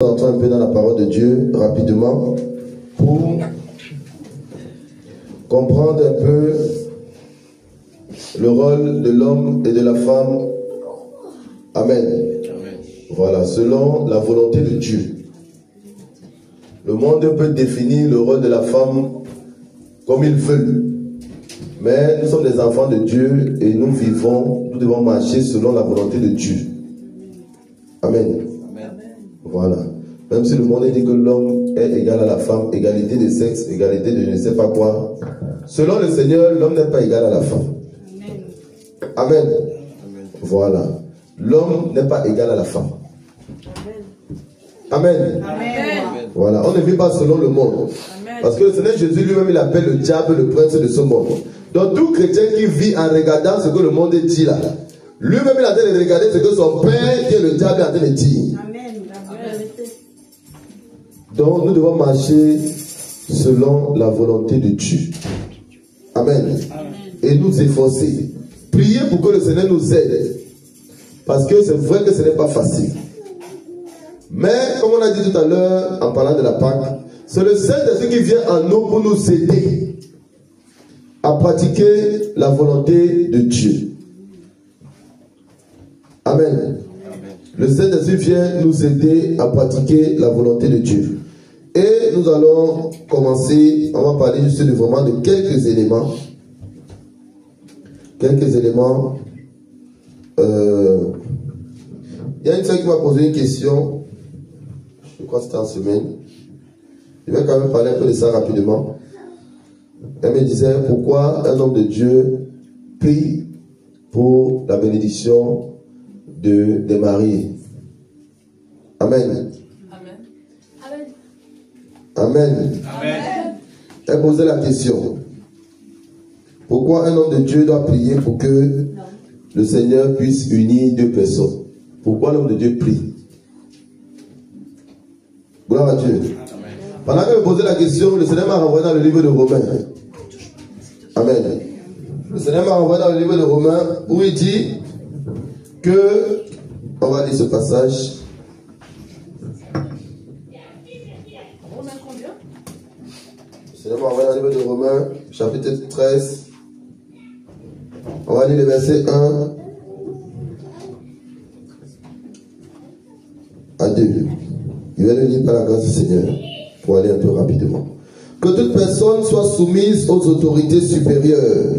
Entrons un peu dans la parole de Dieu rapidement pour comprendre un peu le rôle de l'homme et de la femme. Amen. Amen. Voilà, selon la volonté de Dieu. Le monde peut définir le rôle de la femme comme il veut. Mais nous sommes des enfants de Dieu et nous devons marcher selon la volonté de Dieu. Amen. Voilà. Même si le monde dit que l'homme est égal à la femme, égalité de sexe, égalité de je ne sais pas quoi. Selon le Seigneur, l'homme n'est pas égal à la femme. Amen. Amen. Voilà. L'homme n'est pas égal à la femme. Amen. Amen. Voilà. On ne vit pas selon le monde. Amen. Parce que le Seigneur Jésus lui-même, il appelle le diable le prince de ce monde. Donc tout chrétien qui vit en regardant ce que le monde dit là, lui-même il est en train de regarder ce que son père, qui est le diable, est en train de dire. Amen. Donc nous devons marcher selon la volonté de Dieu. Amen. Amen. Et nous efforcer. Prier pour que le Seigneur nous aide. Parce que c'est vrai que ce n'est pas facile. Mais comme on a dit tout à l'heure en parlant de la Pâque, c'est le Saint-Esprit qui vient en nous pour nous aider à pratiquer la volonté de Dieu. Amen. Le Saint-Esprit vient nous aider à pratiquer la volonté de Dieu. Et nous allons commencer, on va parler juste vraiment de quelques éléments. Quelques éléments. Il y a une femme qui m'a posé une question. Je crois que c'était en semaine. Je vais quand même parler un peu de ça rapidement. Elle me disait pourquoi un homme de Dieu prie pour la bénédiction des mariés. Amen. Amen. Amen. Elle posait la question. Pourquoi un homme de Dieu doit prier pour que le Seigneur puisse unir deux personnes? Pourquoi l'homme de Dieu prie? Gloire à Dieu. Amen. Pendant qu'elle me posait la question, le Seigneur m'a renvoyé dans le livre de Romains. Amen. Le Seigneur m'a renvoyé dans le livre de Romains où il dit que, on va lire ce passage. Le Seigneur m'a renvoyé dans le livre de Romains, chapitre 13. On va lire le verset 1 à 2. Je vais le lire par la grâce du Seigneur pour aller un peu rapidement. Que toute personne soit soumise aux autorités supérieures,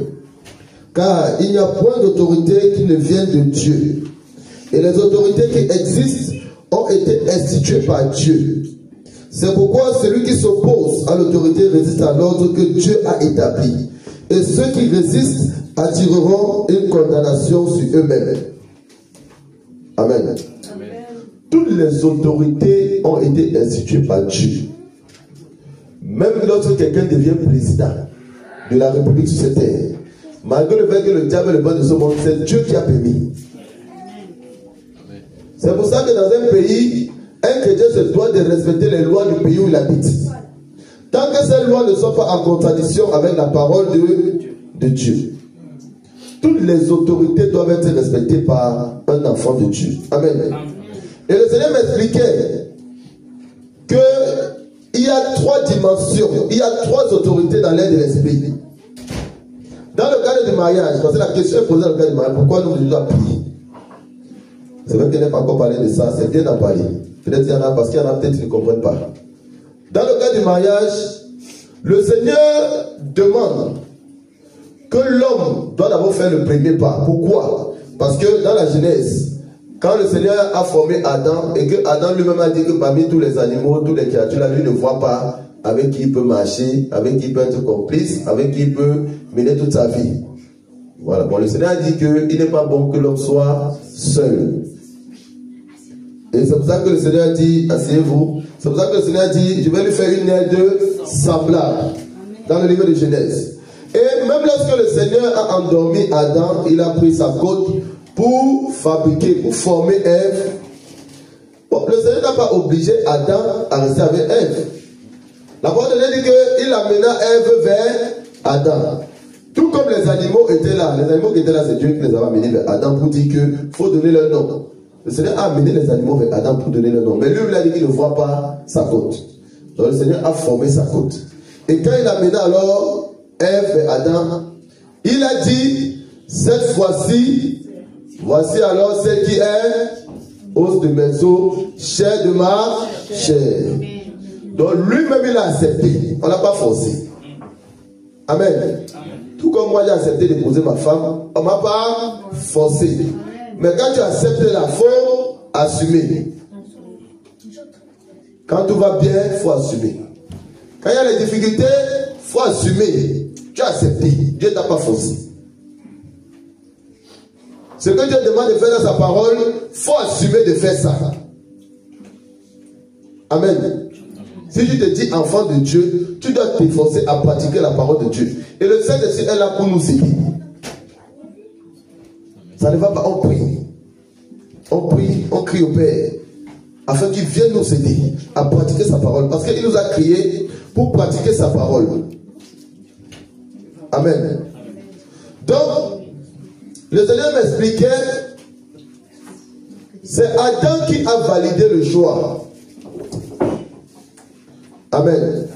car il n'y a point d'autorité qui ne vienne de Dieu. Et les autorités qui existent ont été instituées par Dieu. C'est pourquoi celui qui s'oppose à l'autorité résiste à l'ordre que Dieu a établi. Et ceux qui résistent attireront une condamnation sur eux-mêmes. Amen. Amen. Toutes les autorités ont été instituées par Dieu. Même lorsque quelqu'un devient président de la République sur cette terre, malgré le fait que le diable est le bon de ce monde, c'est Dieu qui a permis. C'est pour ça que dans un pays, un chrétien se doit de respecter les lois du pays où il habite. Tant que ces lois ne sont pas en contradiction avec la parole de Dieu. Toutes les autorités doivent être respectées par un enfant de Dieu. Amen. Et le Seigneur m'expliquait qu'il y a trois dimensions, il y a trois autorités dans l'air de l'esprit. Dans le cadre du mariage, parce que la question est posée dans le cadre du mariage, pourquoi nous devons prier? C'est vrai qu'elle n'a pas encore parlé de ça, c'est bien d'en parler. Peut-être qu'il y en a, parce qu'il y en a peut-être qui ne comprennent pas. Dans le cas du mariage, le Seigneur demande que l'homme doit d'abord faire le premier pas. Pourquoi? Parce que dans la Genèse, quand le Seigneur a formé Adam, et que Adam lui-même a dit que parmi tous les animaux, toutes les créatures, lui ne voit pas avec qui il peut marcher, avec qui il peut être complice, avec qui il peut mener toute sa vie. Voilà. Bon, le Seigneur a dit qu'il n'est pas bon que l'homme soit seul. Et c'est pour ça que le Seigneur dit, asseyez-vous, c'est pour ça que le Seigneur dit, je vais lui faire une aide semblable dans le livre de Genèse. Et même lorsque le Seigneur a endormi Adam, il a pris sa côte pour fabriquer, pour former Ève. Bon, le Seigneur n'a pas obligé Adam à rester avec Ève. La parole de Dieu dit qu'il amena Ève vers Adam. Tout comme les animaux étaient là. Les animaux qui étaient là, c'est Dieu qui les avait amenés vers Adam pour dire qu'il faut donner leur nom. Le Seigneur a amené les animaux vers Adam pour donner le nom. Mais lui, il a dit qu'il ne voit pas sa côte. Donc le Seigneur a formé sa côte. Et quand il a amené alors Ève vers Adam, il a dit, cette fois-ci, voici alors celle qui est os de mes os, chair de ma chair. Donc lui-même il a accepté. On n'a pas forcé. Amen. Tout comme moi j'ai accepté d'épouser ma femme, on ne m'a pas forcé. Mais quand tu acceptes la faut assumer. Quand tout va bien, il faut assumer. Quand il y a les difficultés, il faut assumer. Tu as accepté. Dieu ne t'a pas forcé. Ce que Dieu demande de faire dans sa parole, il faut assumer de faire ça. Amen. Si tu te dis enfant de Dieu, tu dois t'efforcer à pratiquer la parole de Dieu. Et le Saint-Esprit est là pour nous aider. Ça ne va pas, on prie. On prie, on crie au Père, afin qu'il vienne nous aider à pratiquer sa parole. Parce qu'il nous a créés pour pratiquer sa parole. Amen. Donc, le Seigneur m'expliquait, c'est Adam qui a validé le choix. Amen.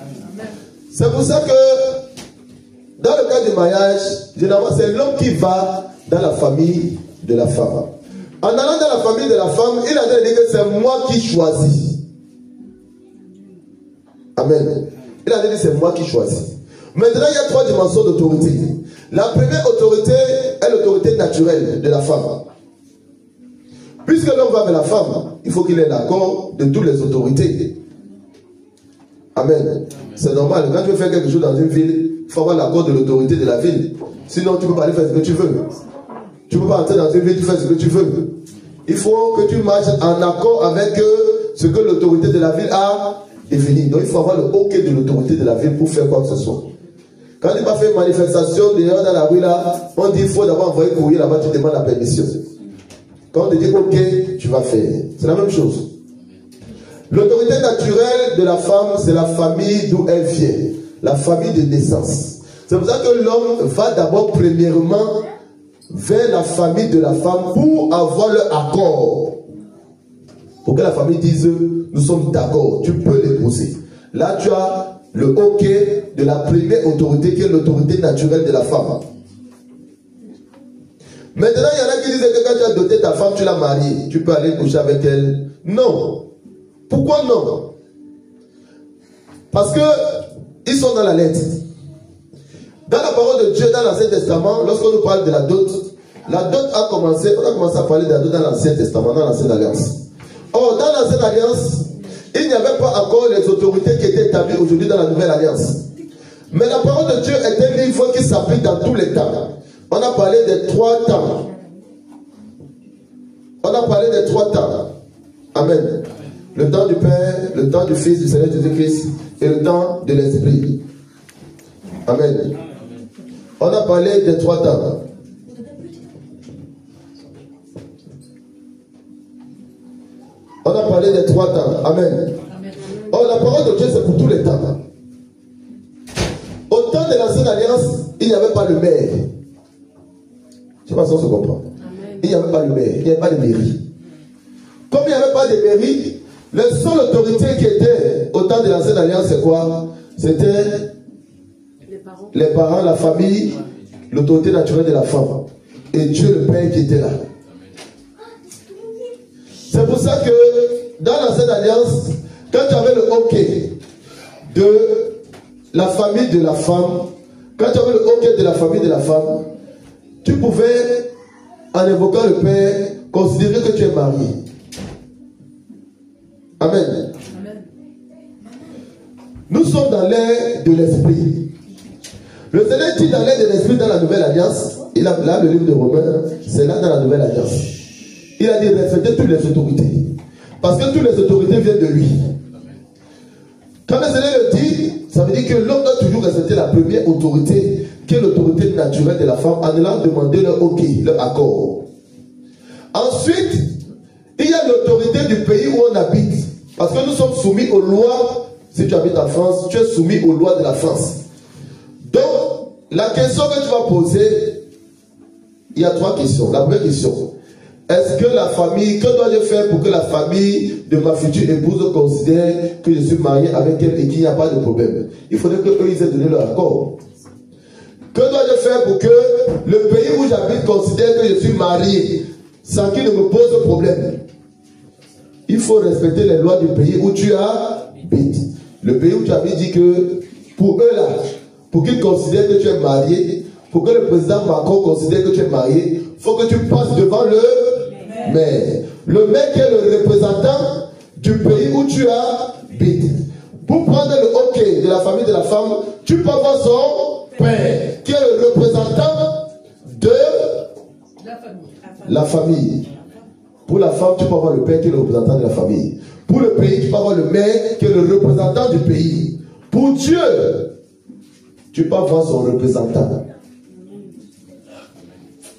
C'est pour ça que, dans le cas du mariage, généralement, c'est l'homme qui va dans la famille de la femme. En allant dans la famille de la femme, il a dit que c'est moi qui choisis. Amen. Il a dit que c'est moi qui choisis. Maintenant, il y a 3 dimensions d'autorité. La première autorité est l'autorité naturelle de la femme. Puisque l'homme va vers la femme, il faut qu'il ait l'accord de toutes les autorités. Amen. C'est normal. Quand tu veux faire quelque chose dans une ville, il faut avoir l'accord de l'autorité de la ville. Sinon, tu ne peux pas aller faire ce que tu veux. Tu ne peux pas entrer dans une ville, tu fais ce que tu veux. Il faut que tu marches en accord avec ce que l'autorité de la ville a défini. Donc, il faut avoir le OK de l'autorité de la ville pour faire quoi que ce soit. Quand tu vas faire une manifestation dehors dans la rue là, on dit qu'il faut d'abord envoyer un courrier là-bas, tu demandes la permission. Quand on te dit OK, tu vas faire. C'est la même chose. L'autorité naturelle de la femme, c'est la famille d'où elle vient. La famille de naissance. C'est pour ça que l'homme va d'abord premièrement vers la famille de la femme pour avoir leur accord. Pour que la famille dise, nous sommes d'accord, tu peux l'épouser. Là, tu as le OK de la première autorité qui est l'autorité naturelle de la femme. Maintenant, il y en a qui disent que quand tu as doté ta femme, tu l'as mariée, tu peux aller coucher avec elle. Non. Pourquoi non? Parce que ils sont dans la lettre. Dans la parole de Dieu, dans l'Ancien Testament, lorsqu'on nous parle de la dot a commencé, on a commencé à parler de la dot dans l'Ancien Testament, dans l'Ancienne Alliance. Or, dans l'Ancienne Alliance, il n'y avait pas encore les autorités qui étaient établies aujourd'hui dans la Nouvelle Alliance. Mais la parole de Dieu est un livre qui s'applique dans tous les temps. On a parlé des 3 temps. On a parlé des 3 temps. Amen. Le temps du Père, le temps du Fils du Seigneur Jésus-Christ et le temps de l'Esprit. Amen. On a parlé des 3 temps. On a parlé des 3 temps. Amen. Or, la parole de Dieu, c'est pour tous les temps. Au temps de l'Ancienne Alliance, il n'y avait pas de maire. Je ne sais pas si on se comprend. Il n'y avait pas de maire, il n'y avait pas de mairie. Comme il n'y avait pas de mairie, la seule autorité qui était au temps de l'Ancienne Alliance, c'est quoi? C'était les parents, la famille, l'autorité naturelle de la femme. Et Dieu le Père qui était là. C'est pour ça que dans l'Ancienne Alliance, quand tu avais le OK de la famille de la femme, quand tu avais le OK de la famille de la femme, tu pouvais, en évoquant le Père, considérer que tu es marié. Amen. Nous sommes dans l'ère de l'Esprit. Le Seigneur dit dans l'ère de l'Esprit dans la Nouvelle Alliance, il a là le livre de Romains, c'est là dans la Nouvelle Alliance. Il a dit respectez toutes les autorités. Parce que toutes les autorités viennent de lui. Quand le Seigneur le dit, ça veut dire que l'homme doit toujours respecter la première autorité, qui est l'autorité naturelle de la femme, en allant demander leur OK, leur accord. Ensuite, il y a l'autorité du pays où on habite. Parce que nous sommes soumis aux lois. Si tu habites en France, tu es soumis aux lois de la France. Donc, la question que tu vas poser, il y a 3 questions. La première question, Est-ce que la famille, que dois-je faire pour que la famille de ma future épouse considère que je suis marié avec elle et qu'il n'y a pas de problème? Il faudrait qu'eux ils aient donné leur accord. Que dois-je faire pour que le pays où j'habite considère que je suis marié sans qu'il ne me pose problème? Il faut respecter les lois du pays où tu habites. Le pays où tu habites dit que pour eux là, pour qu'ils considèrent que tu es marié, pour que le président Macron considère que tu es marié, il faut que tu passes devant le maire. Le maire qui est le représentant du pays où tu habites. Pour prendre le OK de la famille de la femme, tu peux avoir son père, qui est le représentant de la famille. Pour la femme, tu peux avoir le père qui est le représentant de la famille. Pour le pays, tu peux avoir le maire qui est le représentant du pays. Pour Dieu, tu peux avoir son représentant.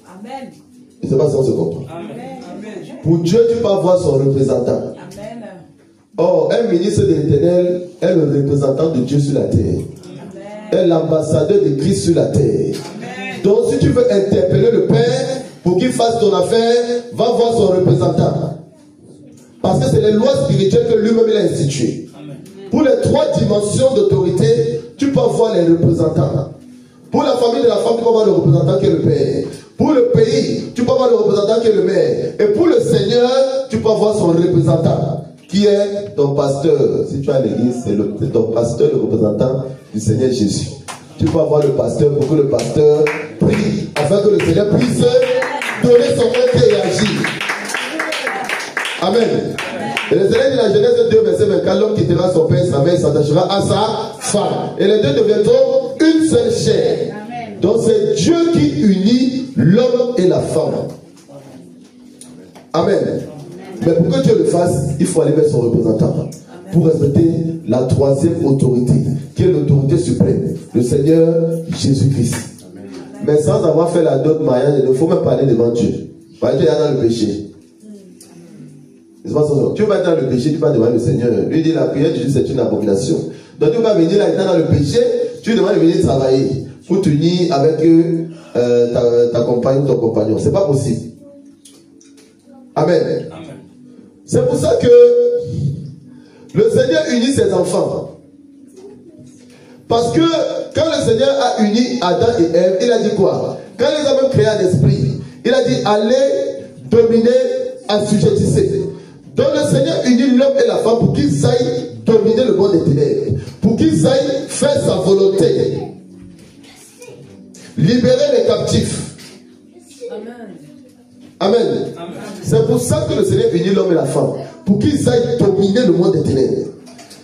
Amen. Je ne sais pas si on se comprend. Amen. Pour Dieu, tu peux avoir son représentant. Amen. Or, un ministre de l'Éternel est le représentant de Dieu sur la terre. Amen. Est l'ambassadeur de Christ sur la terre. Amen. Donc, si tu veux interpeller le Père pour qu'il fasse ton affaire, va voir son représentant. Parce que c'est les lois spirituelles que lui-même il a instituées. Pour les 3 dimensions d'autorité, tu peux voir les représentants. Pour la famille de la femme, tu peux voir le représentant qui est le Père. Pour le pays, tu peux voir le représentant qui est le maire. Et pour le Seigneur, tu peux voir son représentant, qui est ton pasteur. Si tu as l'église, c'est ton pasteur, le représentant du Seigneur Jésus. Tu peux avoir le pasteur pour que le pasteur prie, afin que le Seigneur puisse donner son maître et agir. Amen. Et le Seigneur dit dans Genèse 2, verset 24, l'homme quittera son père et sa mère, s'attachera à sa femme. Et les deux deviendront une seule chair. Donc c'est Dieu qui unit l'homme et la femme. Amen. Mais pour que Dieu le fasse, il faut aller vers son représentant. Pour respecter la 3e autorité, qui est l'autorité suprême, le Seigneur Jésus-Christ. Mais sans avoir fait la dot mariage, il ne faut même pas aller devant Dieu. Parce que tu es dans le péché. Tu vas dans le péché, tu vas devant le Seigneur. Lui dit la prière de Jésus c'est une abomination. Donc tu vas venir là, étant dans le péché, tu demandes de venir travailler pour t'unir avec ta compagne ou ton compagnon. C'est pas possible. Amen. Amen. C'est pour ça que le Seigneur unit ses enfants. Parce que quand le Seigneur a uni Adam et Ève, il a dit quoi? Quand il a même créé un esprit, il a dit allez dominer, assujettissez. Donc le Seigneur unit l'homme et la femme pour qu'ils aillent dominer le monde des ténèbres, pour qu'ils aillent faire sa volonté, libérer les captifs. Amen. Amen. C'est pour ça que le Seigneur unit l'homme et la femme, pour qu'ils aillent dominer le monde des ténèbres.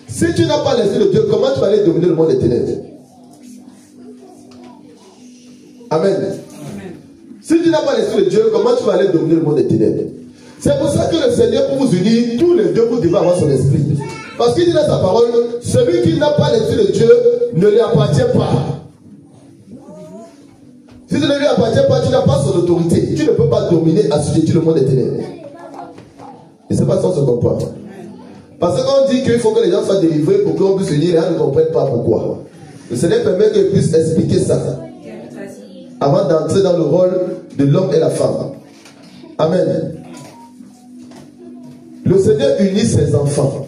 Si tu n'as pas l'esprit de Dieu, comment tu vas aller dominer le monde des ténèbres? Amen. Amen. Si tu n'as pas l'esprit de Dieu, comment tu vas aller dominer le monde des ténèbres? C'est pour ça que le Seigneur, pour vous unir, tous les deux, vous devez avoir son esprit. Parce qu'il dit dans sa parole, celui qui n'a pas l'esprit de Dieu ne lui appartient pas. Si tu ne lui appartiens pas, tu n'as pas son autorité. Tu ne peux pas dominer, assujettir le monde des ténèbres. Et c'est pas ça qu'on se comprend. Parce qu'on dit qu'il faut que les gens soient délivrés pour qu'on puisse unir, les gens ne comprennent pas pourquoi. Le Seigneur permet qu'ils puissent expliquer ça avant d'entrer dans le rôle de l'homme et la femme. Amen. Le Seigneur unit ses enfants.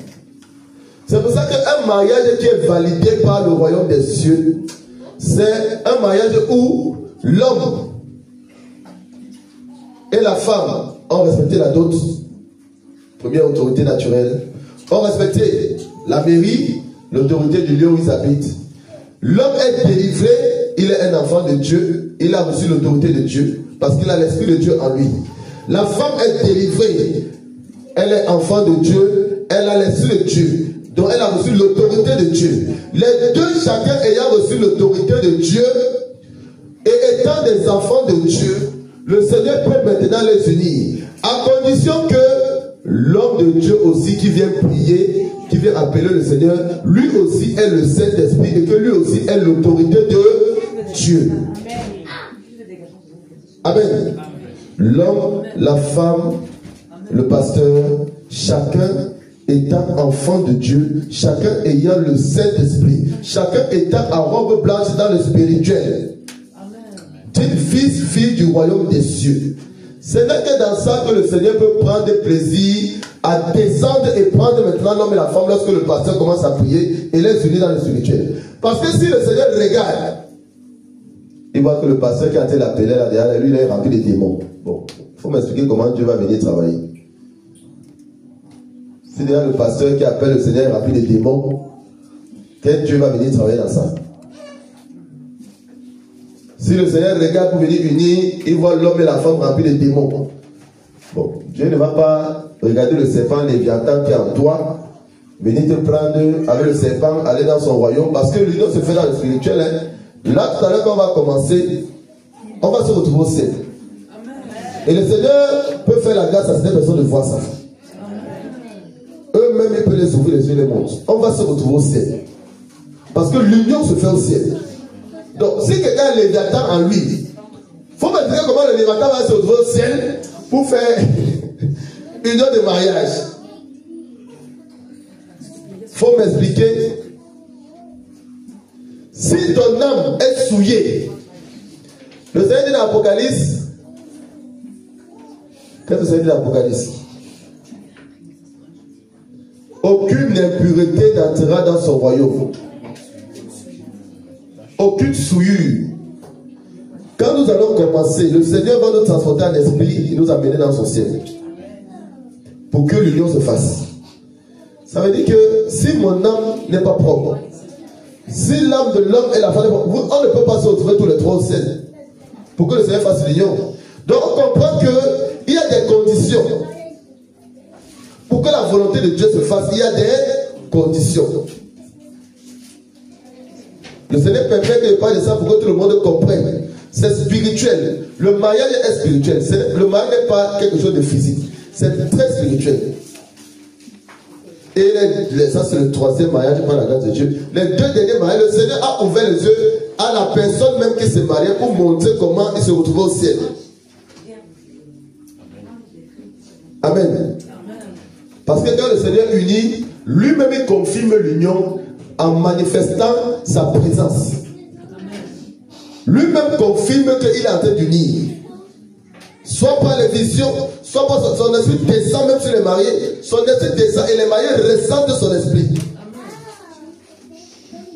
C'est pour ça qu'un mariage qui est validé par le royaume des cieux, c'est un mariage où l'homme et la femme ont respecté la dot, première autorité naturelle, ont respecté la mairie, l'autorité du lieu où ils habitent. L'homme est délivré, il est un enfant de Dieu, il a reçu l'autorité de Dieu, parce qu'il a l'esprit de Dieu en lui. La femme est délivrée, elle est enfant de Dieu, elle a l'esprit de Dieu, donc elle a reçu l'autorité de Dieu. Les deux, chacun ayant reçu l'autorité de Dieu, et étant des enfants de Dieu, le Seigneur peut maintenant les unir, à condition que l'homme de Dieu aussi qui vient prier, qui vient appeler le Seigneur, lui aussi est le Saint-Esprit et que lui aussi est l'autorité de Dieu. Amen. L'homme, la femme, le pasteur, chacun étant enfant de Dieu, chacun ayant le Saint-Esprit, chacun étant en robe blanche dans le spirituel. Dites fils, fille du royaume des cieux. Ce n'est que dans ça que le Seigneur peut prendre plaisir à descendre et prendre maintenant l'homme et la femme lorsque le pasteur commence à prier et les unir dans le spirituel. Parce que si le Seigneur regarde, il voit que le pasteur qui a été appelé là derrière, lui, il est rempli de démons. Bon, il faut m'expliquer comment Dieu va venir travailler. Si derrière le pasteur qui appelle le Seigneur est rempli de démons, quel Dieu va venir travailler dans ça? Si le Seigneur regarde pour venir unir, il voit l'homme et la femme remplis de démons. Bon, Dieu ne va pas regarder le serpent Léviathan qui est en toi, venir te prendre avec le serpent, aller dans son royaume, parce que l'union se fait dans le spirituel. Hein. Là, tout à l'heure, quand on va commencer, on va se retrouver au ciel. Et le Seigneur peut faire la grâce à cette personne de voir ça. Eux-mêmes, ils peuvent les ouvrir les yeux et les montres. On va se retrouver au ciel. Parce que l'union se fait au ciel. Donc, si quelqu'un a Léviathan en lui, il faut me dire comment le Léviathan va se retrouver au ciel pour faire union de mariage. Il faut m'expliquer. Si ton âme est souillée, le Seigneur dit dans l'Apocalypse, qu'est-ce que le Seigneur dit dans l'Apocalypse? Aucune impureté n'entrera dans son royaume. Aucune souillure. Quand nous allons commencer, le Seigneur va nous transporter en esprit et nous amener dans son ciel. Pour que l'union se fasse. Ça veut dire que si mon âme n'est pas propre, si l'âme de l'homme et la femme, on ne peut pas se retrouver tous les trois au ciel. Pour que le Seigneur fasse l'union. Donc on comprend qu'il y a des conditions. Pour que la volonté de Dieu se fasse, il y a des conditions. Le Seigneur permet que je parle de ça pour que tout le monde comprenne. C'est spirituel. Le mariage est spirituel. Le mariage n'est pas quelque chose de physique. C'est très spirituel. Et ça, c'est le troisième mariage par la grâce de Dieu. Les deux derniers mariages, le Seigneur a ouvert les yeux à la personne même qui s'est mariée pour montrer comment il se retrouve au ciel. Amen. Parce que quand le Seigneur unit, lui-même il confirme l'union en manifestant sa présence. Lui-même confirme qu'il est en train d'unir. Soit par les visions, soit par son esprit descend même sur les mariés. Son esprit descend et les mariés ressentent son esprit.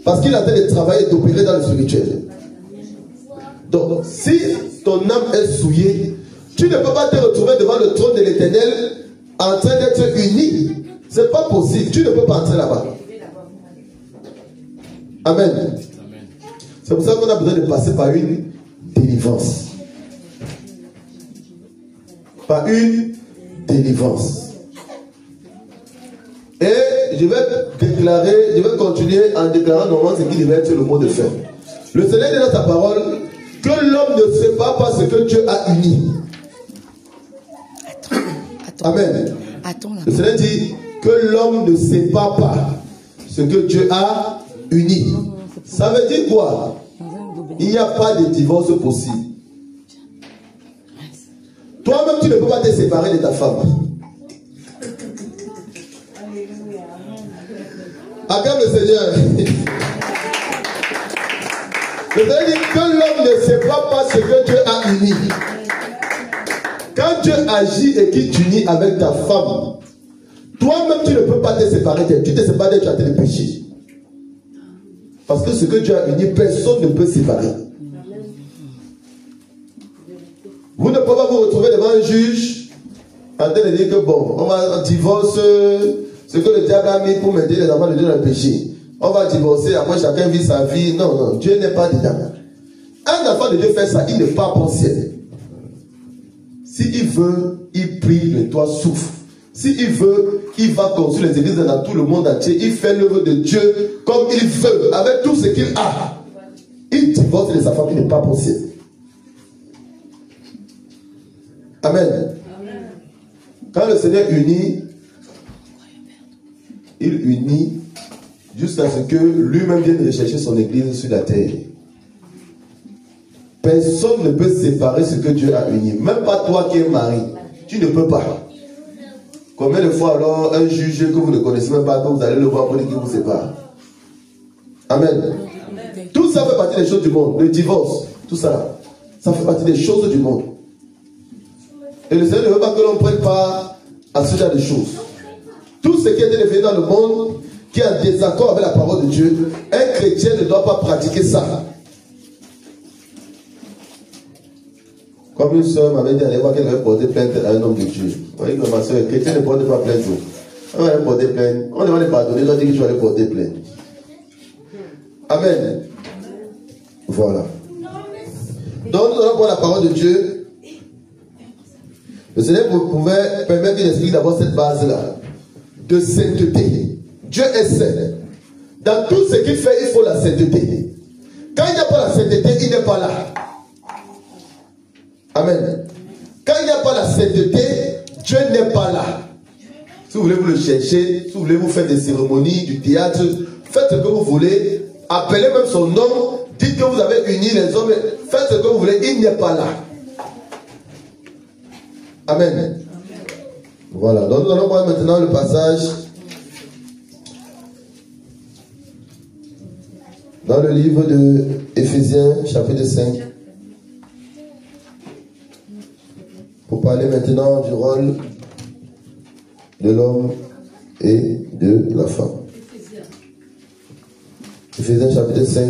Parce qu'il est en train de travailler et d'opérer dans le spirituel. Donc, si ton âme est souillée, tu ne peux pas te retrouver devant le trône de l'Éternel en train d'être uni. Ce n'est pas possible. Tu ne peux pas entrer là-bas. Amen. C'est pour ça qu'on a besoin de passer par une délivrance. Par une délivrance. Et je vais continuer en déclarant normalement ce qui devait être le mot de fin. Le Seigneur dit dans sa parole que l'homme ne sépare pas ce que Dieu a uni. Amen. Le Seigneur dit que l'homme ne sépare pas ce que Dieu a uni. Ça veut dire quoi? Il n'y a pas de divorce possible. Toi-même, tu ne peux pas te séparer de ta femme. Acclame le Seigneur. Le Seigneur dit que l'homme ne sépare pas ce que Dieu a uni. Quand Dieu agit et qu'il t'unit avec ta femme, toi-même, tu ne peux pas te séparer d'elle. Tu te sépares d'elle, tu as été péché. Parce que ce que Dieu a uni, personne ne peut séparer. Vous ne pouvez pas vous retrouver devant un juge en train de dire que bon, on va divorcer ce que le diable a mis pour m'aider les enfants de Dieu dans le péché. On va divorcer, après chacun vit sa vie. Non, non, Dieu n'est pas dedans. Un enfant de Dieu fait ça, il ne part pas au ciel. S'il veut, il prie, le toit souffle. S'il veut, il va construire les églises dans tout le monde entier. Il fait l'œuvre de Dieu comme il veut, avec tout ce qu'il a. Il divorce de sa femme, il n'est pas possible. Amen. Amen. Quand le Seigneur unit, il unit jusqu'à ce que lui-même vienne rechercher son église sur la terre. Personne ne peut séparer ce que Dieu a uni. Même pas toi qui es mari. Tu ne peux pas. Combien de fois alors un juge que vous ne connaissez même pas, que vous allez le voir pour dire qu'il vous sépare? Amen. Amen. Tout ça fait partie des choses du monde. Le divorce, tout ça, ça fait partie des choses du monde. Et le Seigneur ne veut pas que l'on prenne part à ce genre de choses. Tout ce qui est élevé dans le monde, qui est en désaccord avec la parole de Dieu, un chrétien ne doit pas pratiquer ça. Comme une soeur m'avait dit à l'époque qu'elle avait porté plainte à un homme de Dieu. Vous voyez que ma soeur, les chrétiens ne portent pas plainte. On va aller porter plainte. On va les pardonner, on va dire que je vais aller porter plainte. Amen. Voilà. Donc nous allons voir la parole de Dieu. Le Seigneur pouvait permettre qu'il explique d'abord cette base-là de sainteté. Dieu est saint. Dans tout ce qu'il fait, il faut la sainteté. Quand il n'y a pas la sainteté, il n'est pas là. Amen. Quand il n'y a pas la sainteté, Dieu n'est pas là. Si vous voulez vous le chercher, si vous voulez vous faire des cérémonies, du théâtre, faites ce que vous voulez, appelez même son nom, dites que vous avez uni les hommes, faites ce que vous voulez, il n'est pas là. Amen. Voilà, donc nous allons voir maintenant le passage dans le livre de Éphésiens, chapitre 5. Pour parler maintenant du rôle de l'homme et de la femme. Éphésiens chapitre 5.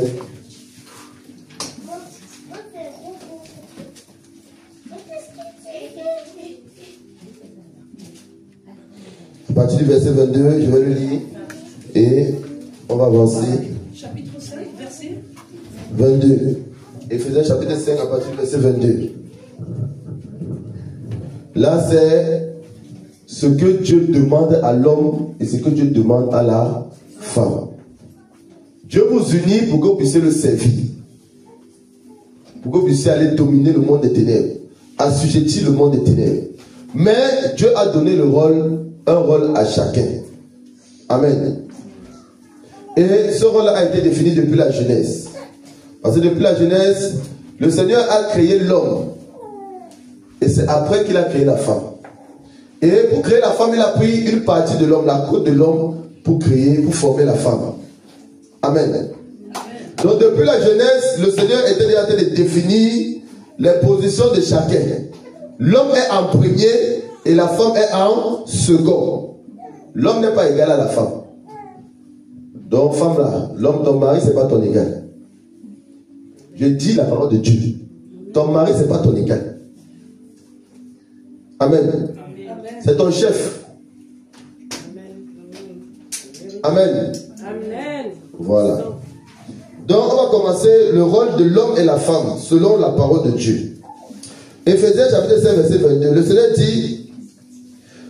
À partir du verset 22, je vais le lire et on va avancer. Chapitre 5, verset 22. Éphésiens chapitre 5 à partir du verset 22. Là, c'est ce que Dieu demande à l'homme et ce que Dieu demande à la femme. Dieu vous unit pour que vous puissiez le servir. Pour que vous puissiez aller dominer le monde des ténèbres. Assujettir le monde des ténèbres. Mais Dieu a donné un rôle à chacun. Amen. Et ce rôle a été défini depuis la Genèse. Parce que depuis la Genèse, le Seigneur a créé l'homme. Et c'est après qu'il a créé la femme. Et pour créer la femme, il a pris une partie de l'homme, la côte de l'homme, pour former la femme. Amen. Amen. Donc depuis la Genèse, le Seigneur était déjà en train de définir les positions de chacun. L'homme est en premier et la femme est en second. L'homme n'est pas égal à la femme. Donc femme là, l'homme, ton mari, c'est pas ton égal. Je dis la parole de Dieu. Ton mari, c'est pas ton égal. Amen. C'est ton chef. Amen. Amen. Voilà. Donc on va commencer le rôle de l'homme et la femme selon la parole de Dieu. Éphésiens chapitre 5 verset 22. Le Seigneur dit: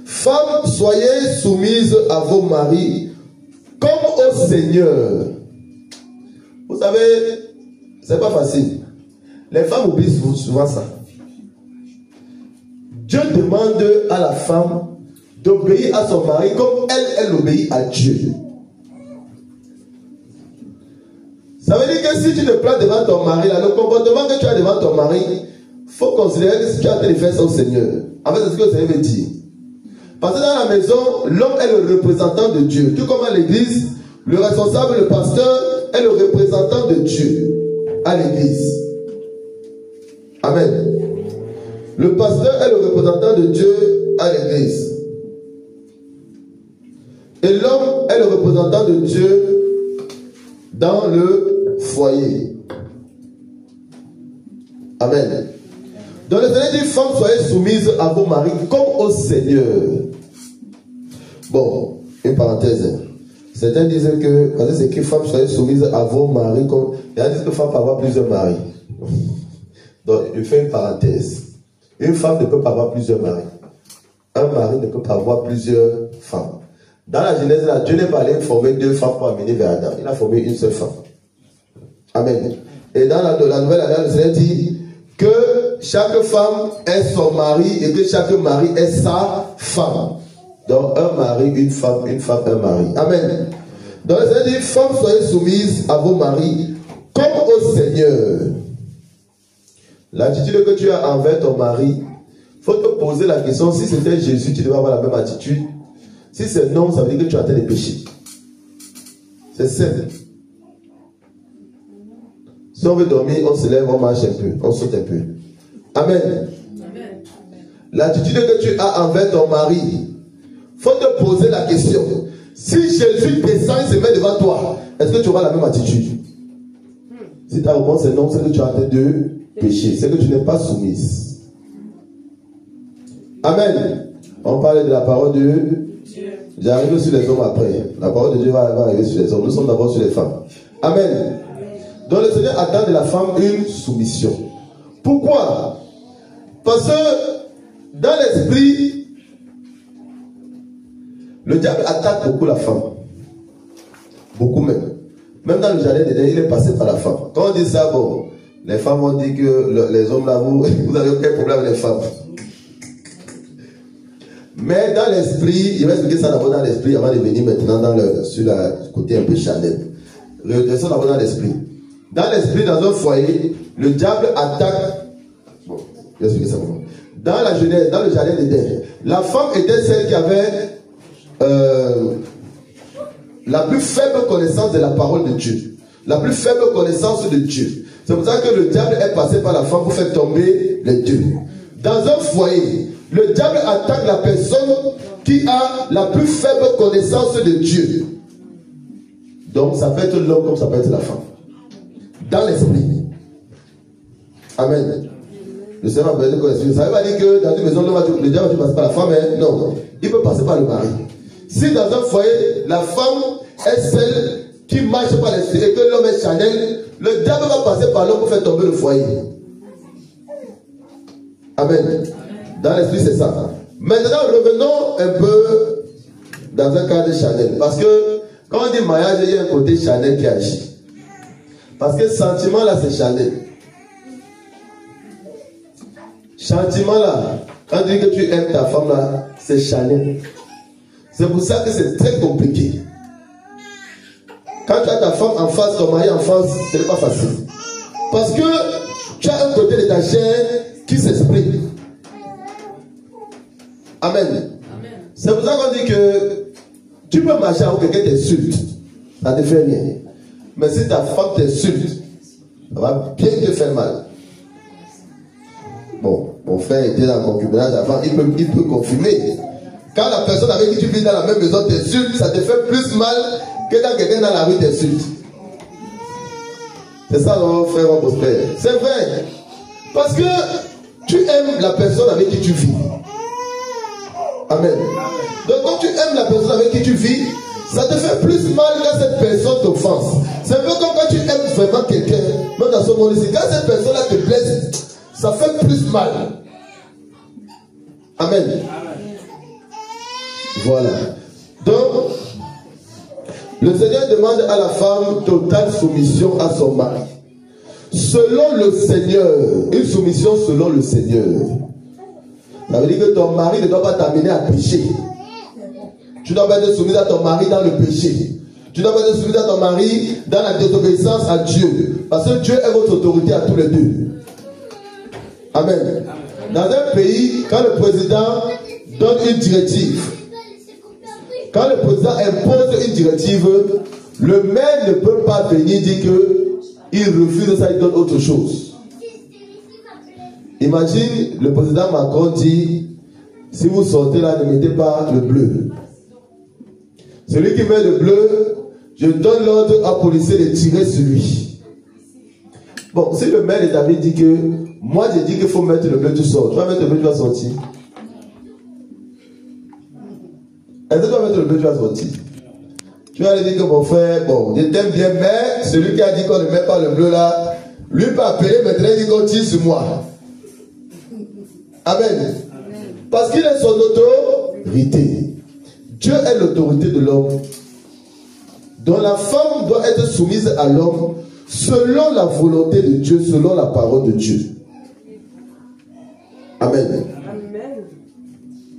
femmes, soyez soumises à vos maris comme au Seigneur. Vous savez, c'est pas facile. Les femmes oublient souvent ça. Dieu demande à la femme d'obéir à son mari comme elle obéit à Dieu. Ça veut dire que si tu te plains devant ton mari, là, le comportement que tu as devant ton mari, il faut considérer que si tu as fait faire ça au Seigneur. En fait, c'est ce que le Seigneur veut dire. Parce que dans la maison, l'homme est le représentant de Dieu. Tout comme à l'église, le responsable, le pasteur, est le représentant de Dieu à l'église. Amen. Le pasteur est le représentant de Dieu à l'église. Et l'homme est le représentant de Dieu dans le foyer. Amen. Donc le Seigneur dit: femmes, soyez soumises à vos maris comme au Seigneur. Bon, une parenthèse. Certains disent que, parce que c'est que femmes, soyez soumises à vos maris comme. Il y a dit que femmes peuvent avoir plusieurs maris. Donc je fais une parenthèse. Une femme ne peut pas avoir plusieurs maris. Un mari ne peut pas avoir plusieurs femmes. Dans la Genèse, là, Dieu n'est pas allé former deux femmes pour amener vers Adam. Il a formé une seule femme. Amen. Et dans la nouvelle alliance, le Seigneur dit que chaque femme est son mari et que chaque mari est sa femme. Donc un mari, une femme, un mari. Amen. Donc le Seigneur dit: femmes, soyez soumises à vos maris comme au Seigneur. L'attitude que tu as envers ton mari, il faut te poser la question: si c'était Jésus, tu devais avoir la même attitude. Si c'est non, ça veut dire que tu as atteint les péchés. C'est simple. Si on veut dormir, on se lève, on marche un peu, on saute un peu. Amen. Amen. l'attitude que tu as envers ton mari, il faut te poser la question. Si Jésus descend et se met devant toi, est-ce que tu auras la même attitude? Si ta réponse est non, c'est que tu es en train de pécher. C'est que tu n'es pas soumise. Amen. On parle de la parole de Dieu. J'arrive sur les hommes après. La parole de Dieu va arriver sur les hommes. Nous sommes d'abord sur les femmes. Amen. Donc le Seigneur attend de la femme une soumission. Pourquoi? Parce que dans l'esprit, le diable attaque beaucoup la femme. Beaucoup même. Même dans le jardin d'Éden, il est passé par la femme. Quand on dit ça, bon, les femmes ont dit que les hommes là, vous avez aucun problème avec les femmes. Mais dans l'esprit, il va expliquer ça d'abord dans l'esprit avant de venir maintenant sur le côté un peu charnel. Redescend d'abord dans l'esprit. Dans l'esprit, dans un foyer, le diable attaque. Bon, je vais expliquer ça pour moi. Dans la Genèse, dans le jardin d'Éden, la femme était celle qui avait la plus faible connaissance de la parole de Dieu. La plus faible connaissance de Dieu. C'est pour ça que le diable est passé par la femme pour faire tomber les deux. Dans un foyer, le diable attaque la personne qui a la plus faible connaissance de Dieu. Donc ça peut être l'homme comme ça peut être la femme. Dans l'esprit. Amen. Le Seigneur a besoin de connaître. Ça ne veut pas dire que dans une maison, le diable va passer par la femme. Hein? Non, non. Il peut passer par le mari. Si dans un foyer, la femme est celle qui marche par l'esprit et que l'homme est charnel, le diable va passer par l'homme pour faire tomber le foyer. Amen. Dans l'esprit, c'est ça. Maintenant, revenons un peu dans un cadre charnel. Parce que quand on dit mariage, il y a un côté charnel qui agit. Parce que sentiment là, c'est charnel. Sentiment là, quand tu dis que tu aimes ta femme là, c'est charnel. C'est pour ça que c'est très compliqué. Quand tu as ta femme en face, ton mari en face, ce n'est pas facile. Parce que tu as un côté de ta chair qui s'exprime. Amen. Amen. C'est pour ça qu'on dit que tu peux marcher avec quelqu'un t'insulte. Ça ne te fait rien. Mais si ta femme t'insulte, ça va bien te faire mal. Bon, mon frère était dans le concubinage avant, il peut confirmer. Quand la personne avec qui tu vis dans la même maison t'insulte, ça te fait plus mal que quand quelqu'un dans la rue t'insulte. C'est ça, mon frère, mon frère. C'est vrai. Parce que tu aimes la personne avec qui tu vis. Amen. Donc quand tu aimes la personne avec qui tu vis, ça te fait plus mal quand cette personne t'offense. C'est un peu comme quand tu aimes vraiment quelqu'un, même dans ce monde ici. Quand cette personne-là te blesse, ça fait plus mal. Amen. Voilà. Donc, le Seigneur demande à la femme totale soumission à son mari. Selon le Seigneur, une soumission selon le Seigneur. Ça veut dire que ton mari ne doit pas t'amener à pécher. Tu dois pas être soumis à ton mari dans le péché. Tu dois pas être soumis à ton mari dans la désobéissance à Dieu. Parce que Dieu est votre autorité à tous les deux. Amen. Dans un pays, quand le président donne une directive, quand le président impose une directive, le maire ne peut pas venir dire qu'il refuse ça, il donne autre chose. Imagine, le président Macron dit, si vous sortez là, ne mettez pas le bleu. Celui qui met le bleu, je donne l'ordre à policier de tirer sur lui. Bon, si le maire d'établi dit que, moi j'ai dit qu'il faut mettre le bleu, tu sors. Tu vas mettre le bleu, tu vas sortir. Est-ce que tu vas mettre le bleu, tu vas sortir? Tu vas lui dire que mon frère, bon, je t'aime bien, mais celui qui a dit qu'on ne met pas le bleu là, lui peut appeler, maintenant il dit qu'on tire sur moi. Amen. Parce qu'il est son autorité. Dieu est l'autorité de l'homme. Donc la femme doit être soumise à l'homme selon la volonté de Dieu, selon la parole de Dieu. Amen. Amen.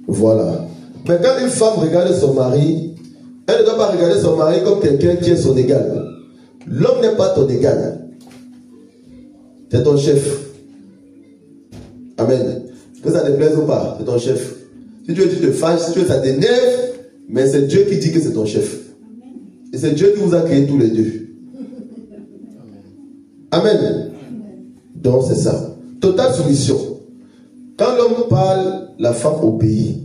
Voilà. Mais quand une femme regarde son mari, elle ne doit pas regarder son mari comme quelqu'un qui est son égal. L'homme n'est pas ton égal. C'est ton chef. Amen. Que ça te plaise ou pas, c'est ton chef. Si tu veux, tu te fâches, si tu veux, ça t'énerve, mais c'est Dieu qui dit que c'est ton chef. Et c'est Dieu qui vous a créé tous les deux. Amen. Donc c'est ça. Totale soumission. Quand l'homme parle, la femme obéit.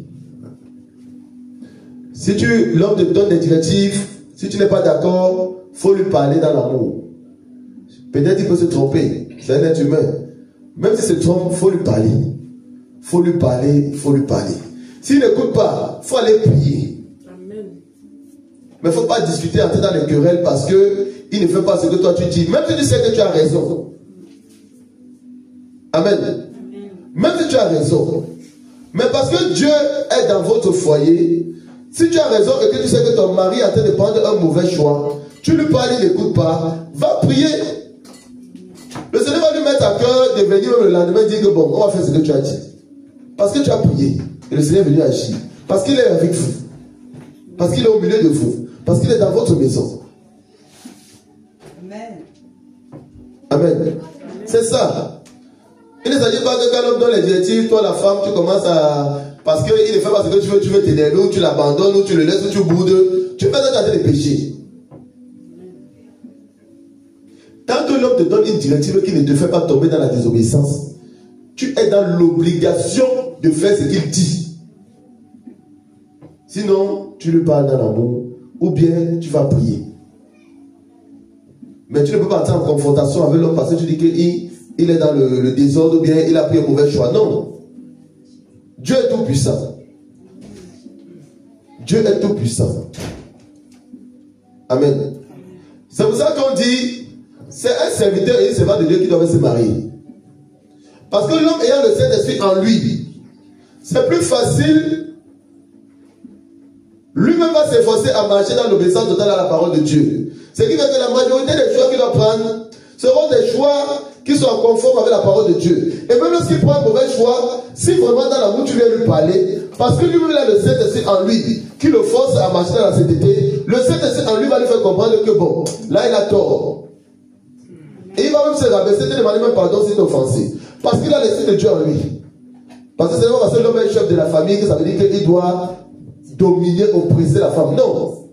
Si l'homme te donne des directives, si tu n'es pas d'accord, il faut lui parler dans l'amour. Peut-être qu'il peut se tromper, c'est un être humain. Même si se trompe, il faut lui parler. Il faut lui parler, il faut lui parler. S'il n'écoute pas, il faut aller prier. Amen. Mais il ne faut pas discuter, entrer dans les querelles parce qu'il ne fait pas ce que toi tu dis. Même si tu sais que tu as raison. Amen. Amen. Même si tu as raison. Mais parce que Dieu est dans votre foyer, si tu as raison et que tu sais que ton mari est en train de prendre un mauvais choix, tu lui parles, il n'écoute pas, va prier. Le Seigneur va lui mettre à cœur de venir le lendemain et dire que bon, on va faire ce que tu as dit. Parce que tu as prié. Et le Seigneur est venu agir. Parce qu'il est avec vous. Parce qu'il est au milieu de vous. Parce qu'il est dans votre maison. Amen. Amen. C'est ça. Il ne s'agit pas que quand l'homme donne les directives, toi la femme, tu commences à... Parce qu'il ne fait pas ce que tu veux t'énerver, ou tu l'abandonnes, ou tu le laisses, ou tu boudes. Tu fais ça dans les péchés. Tant que l'homme te donne une directive qui ne te fait pas tomber dans la désobéissance, tu es dans l'obligation de faire ce qu'il dit. Sinon, tu lui parles dans l'amour, ou bien tu vas prier. Mais tu ne peux pas entrer en confrontation avec l'homme parce que tu dis qu'il est dans le désordre, ou bien il a pris un mauvais choix. Non. Dieu est tout puissant. Dieu est tout puissant. Amen. C'est pour ça qu'on dit, c'est un serviteur et un servant de Dieu qui doivent se marier. Parce que l'homme ayant le Saint-Esprit en lui, c'est plus facile. Lui-même va s'efforcer à marcher dans l'obéissance totale à la parole de Dieu. Ce qui fait que la majorité des choix qu'il doit prendre seront des choix qui sont conformes avec la parole de Dieu. Et même lorsqu'il prend un mauvais choix, si vraiment dans l'amour tu viens lui parler, parce que lui-même a le Saint-Esprit en lui, qui le force à marcher dans la sainteté, le Saint-Esprit en lui va lui faire comprendre que bon, là il a tort. Et il va même se rabaisser, te demander même pardon s'il est offensé. Parce qu'il a l'esprit de Dieu en lui. Parce que c'est pas parce que l'homme est chef de la famille que ça veut dire qu'il doit dominer, oppresser la femme. Non.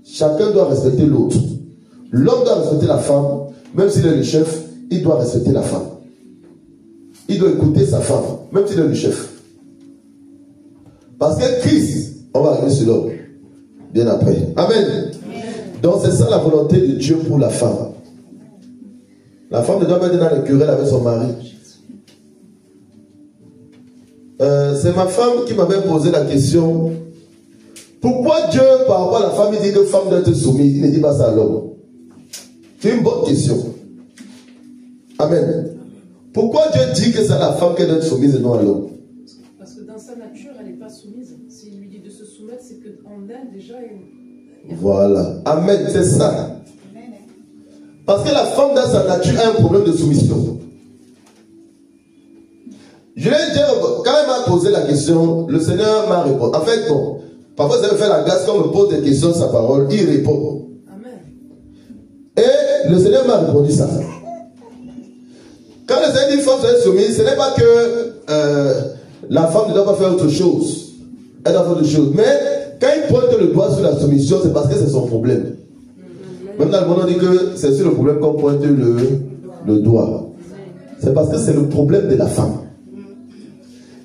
Chacun doit respecter l'autre. L'homme doit respecter la femme. Même s'il est le chef, il doit respecter la femme. Il doit écouter sa femme, même s'il est le chef. Parce que Christ, on va arriver sur l'homme bien après. Amen. Donc c'est ça la volonté de Dieu pour la femme. La femme ne doit pas être dans les querelles avec son mari. C'est ma femme qui m'avait posé la question. Pourquoi Dieu, par rapport à la femme, il dit que femme doit être soumise? Il ne dit pas ça à l'homme. C'est une bonne question. Amen. Pourquoi Dieu dit que c'est à la femme qu'elle doit être soumise et non à l'homme? Parce que dans sa nature, elle n'est pas soumise. S'il lui dit de se soumettre, c'est qu'en elle, déjà, elle... Voilà. Amen. C'est ça. Parce que la femme dans sa nature a un problème de soumission. Je l'ai dit, quand elle m'a posé la question, le Seigneur m'a répondu. En fait, bon, parfois ça me fait la grâce quand on me pose des questions sa parole, il répond. Amen. Et le Seigneur m'a répondu ça. Quand le Seigneur dit femme soit soumise, ce n'est pas que la femme ne doit pas faire autre chose. Elle doit faire autre chose. Mais quand il pointe le doigt sur la soumission, c'est parce que c'est son problème. Même dans le monde, on dit que c'est sur le problème qu'on pointe le doigt. C'est parce que c'est le problème de la femme.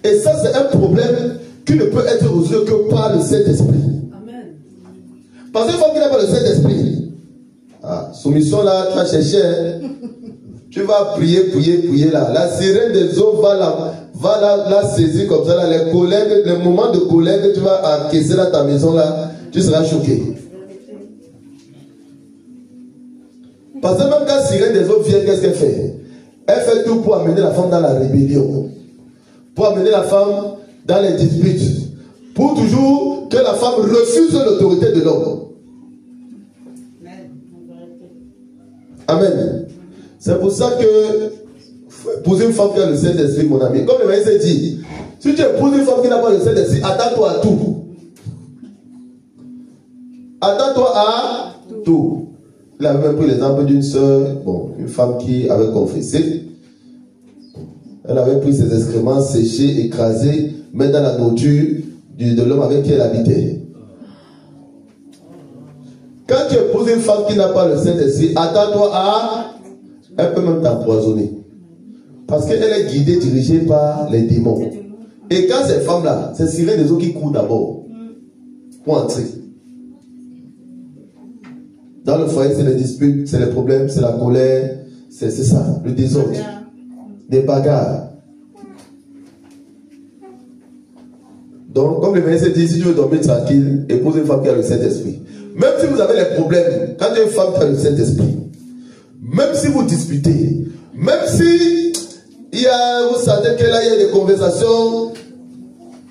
Et ça, c'est un problème qui ne peut être résolu que par le Saint-Esprit. Parce qu'une femme qui n'a pas le Saint-Esprit, soumission là, tu vas chercher, hein, tu vas prier là. La sirène des eaux va la saisir comme ça là. Les moments de colère que tu vas encaisser dans ta maison là, tu seras choqué. Parce que même quand la sirène des eaux vient, qu'est-ce qu'elle fait? Elle fait tout pour amener la femme dans la rébellion. Pour amener la femme dans les disputes. Pour toujours que la femme refuse l'autorité de l'homme. Amen. C'est pour ça que pour une femme qui a le Saint-Esprit, mon ami, comme le verset dit, si tu épouses une femme qui n'a pas le Saint-Esprit, attends-toi à tout. Attends-toi à tout. Il avait même pris l'exemple d'une sœur, bon, une femme qui avait confessé. Elle avait pris ses excréments séchés, écrasés, mis dans la nourriture de l'homme avec qui elle habitait. Quand tu épouses une femme qui n'a pas le Saint-Esprit, attends-toi à... Elle peut même t'empoisonner. Parce qu'elle est guidée, dirigée par les démons. Et quand ces femmes-là, c'est sirènes des eaux qui courent d'abord pour entrer. Dans le foyer, c'est les disputes, c'est les problèmes, c'est la colère, c'est ça, le désordre, des bagarres. Donc, comme le verset dit, si tu veux dormir tranquille, épouse une femme qui a le Saint-Esprit. Même si vous avez les problèmes, quand tu as une femme qui a le Saint-Esprit, même si vous disputez, même si vous sentez qu'elle a des conversations,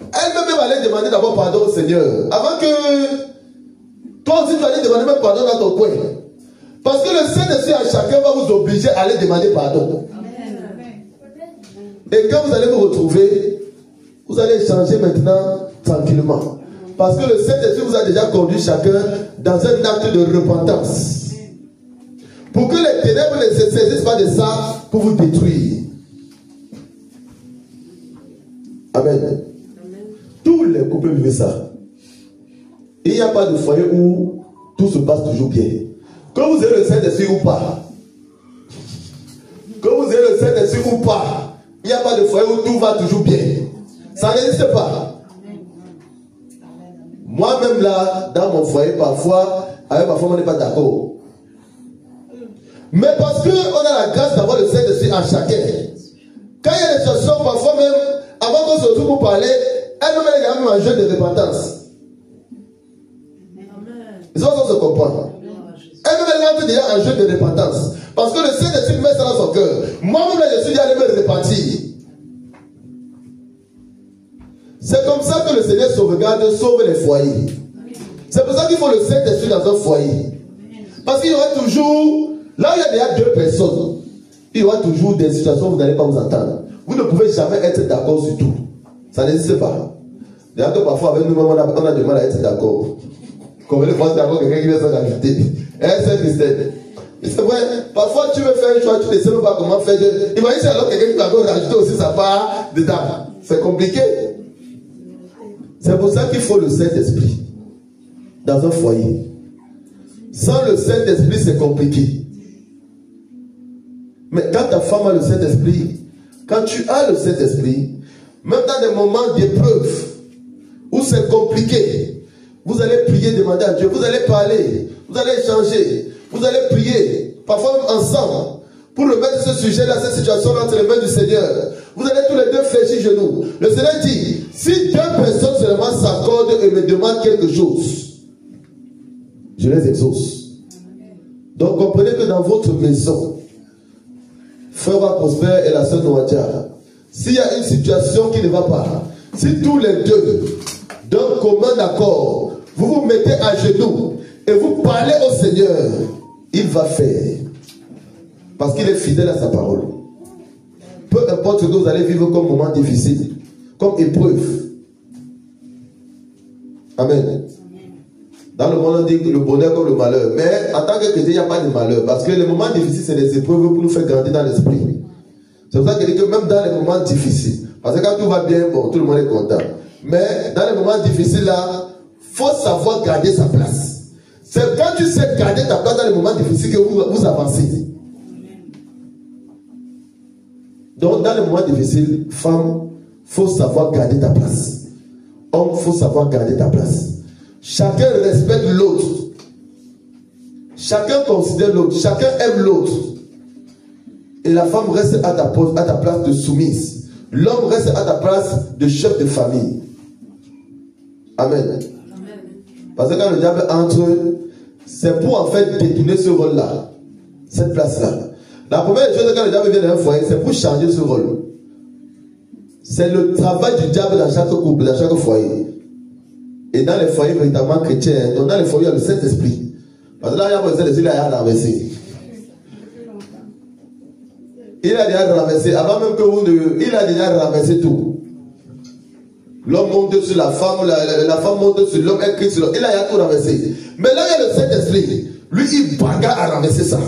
elle-même va aller demander d'abord pardon au Seigneur. Avant que toi aussi tu vas aller demander même pardon dans ton coin. Parce que le Saint-Esprit à chacun va vous obliger à aller demander pardon. Amen. Et quand vous allez vous retrouver, vous allez échanger maintenant tranquillement. Parce que le Saint-Esprit vous a déjà conduit chacun dans un acte de repentance. Pour que les ténèbres ne se saisissent pas de ça pour vous détruire. Amen. Amen. Tous les couples vivent ça. Il n'y a pas de foyer où tout se passe toujours bien. Que vous ayez le Saint-Esprit ou pas, que vous ayez le Saint-Esprit ou pas, il n'y a pas de foyer où tout va toujours bien. Ça n'existe pas. Moi-même là, dans mon foyer, parfois, avec ma femme, on n'est pas d'accord. Mais parce qu'on a la grâce d'avoir le Saint-Esprit en chacun. Quand il y a des situations, parfois même, avant qu'on se retrouve pour parler, elle-même elle est même en jeu de repentance. Ils sont sans se comprendre. Elle-même elle entre déjà en jeu de repentance. Parce que le Saint-Esprit met ça dans son cœur. Moi-même là, je suis allé me repentir. C'est comme ça que le Seigneur sauve les foyers. C'est pour ça qu'il faut le Saint-Esprit dans un foyer. Parce qu'il y aura toujours, là où il y a déjà deux personnes, il y aura toujours des situations où vous n'allez pas vous entendre. Vous ne pouvez jamais être d'accord sur tout. Ça n'existe pas. D'ailleurs que parfois avec nous-mêmes on a du mal à être d'accord. Comme les fois d'accord, quelqu'un qui vient s'en rajouter. C'est Christelle. C'est vrai, parfois tu veux faire un choix, tu ne sais même pas comment faire. Imagine alors quelqu'un qui va encore rajouter aussi sa part dedans. C'est compliqué. C'est pour ça qu'il faut le Saint-Esprit dans un foyer. Sans le Saint-Esprit, c'est compliqué. Mais quand ta femme a le Saint-Esprit, quand tu as le Saint-Esprit, même dans des moments d'épreuve où c'est compliqué, vous allez prier, demander à Dieu, vous allez parler, vous allez échanger, vous allez prier, parfois même ensemble, pour remettre ce sujet-là, cette situation-là entre les mains du Seigneur. Vous allez tous les deux fléchir genoux. Le Seigneur dit, si deux personnes seulement s'accordent et me demandent quelque chose, je les exauce. Donc comprenez que dans votre maison, Frère Prosper et la sœur Noadia, s'il y a une situation qui ne va pas, si tous les deux, d'un commun accord, vous vous mettez à genoux et vous parlez au Seigneur, il va faire. Parce qu'il est fidèle à sa parole. Peu importe ce que vous allez vivre comme moment difficile, comme épreuve. Amen. Dans le monde, on dit que le bonheur comme le malheur. Mais en tant que chrétien, il n'y a pas de malheur. Parce que les moments difficiles, c'est des épreuves pour nous faire grandir dans l'esprit. C'est pour ça qu'il dit que même dans les moments difficiles, parce que quand tout va bien, bon, tout le monde est content. Mais dans les moments difficiles, là, il faut savoir garder sa place. C'est quand tu sais garder ta place dans les moments difficiles que vous avancez. Donc, dans les moments difficiles, femme, il faut savoir garder ta place. Homme, il faut savoir garder ta place. Chacun respecte l'autre. Chacun considère l'autre. Chacun aime l'autre. Et la femme reste à ta place de soumise. L'homme reste à ta place de chef de famille. Amen. Amen. Parce que quand le diable entre, c'est pour en fait détourner ce rôle-là. Cette place-là. La première chose quand le diable vient dans un foyer, c'est pour changer ce rôle. C'est le travail du diable dans chaque couple, dans chaque foyer. Et dans les foyers véritablement chrétiens, donc dans les foyers, il y a le Saint-Esprit. Parce que là, il y a le Saint-Esprit, il a renversé. Il a déjà renversé, avant même que vous ne... Il a déjà renversé tout. L'homme monte sur la femme, la femme monte sur l'homme, elle crie sur l'homme. Il a tout renversé. Mais là, il y a le Saint-Esprit. Lui, il bagarre à renverser ça.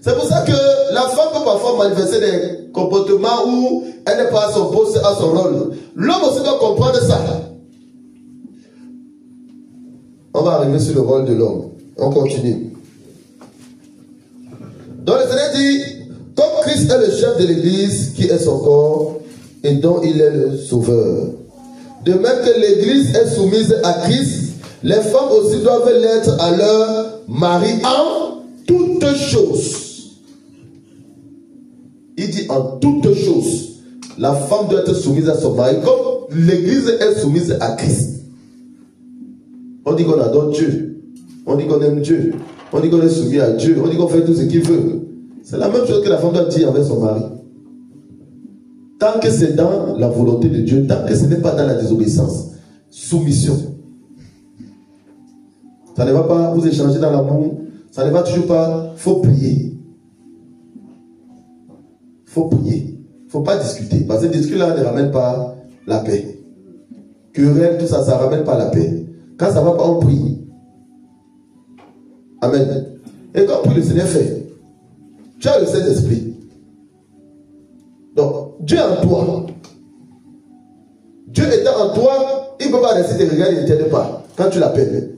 C'est pour ça que la femme peut parfois manifester des comportements où elle n'est pas à son poste, à son rôle. L'homme aussi doit comprendre ça. On va arriver sur le rôle de l'homme. On continue. Donc le Seigneur dit, Comme Christ est le chef de l'Église, qui est son corps, et dont il est le sauveur. De même que l'Église est soumise à Christ, les femmes aussi doivent l'être à leur mari en toutes choses. Il dit en toutes choses. La femme doit être soumise à son mari, comme l'Église est soumise à Christ. On dit qu'on adore Dieu. On dit qu'on aime Dieu. On dit qu'on est soumis à Dieu. On dit qu'on fait tout ce qu'il veut. C'est la même chose que la femme doit dire avec son mari. Tant que c'est dans la volonté de Dieu, tant que ce n'est pas dans la désobéissance, soumission. Ça ne va pas vous échanger dans l'amour. Ça ne va toujours pas. Il faut prier. Il faut prier. Il ne faut pas discuter. Parce que discuter là ne ramène pas la paix. Querelle, tout ça, ça ne ramène pas la paix. Quand ça ne va pas, on prie. Amen. Et quand on prie, le Seigneur fait. Tu as le Saint-Esprit. Donc, Dieu est en toi. Dieu étant en toi, il ne peut pas rester de regarder, il ne t'aide pas. Quand tu l'appelles.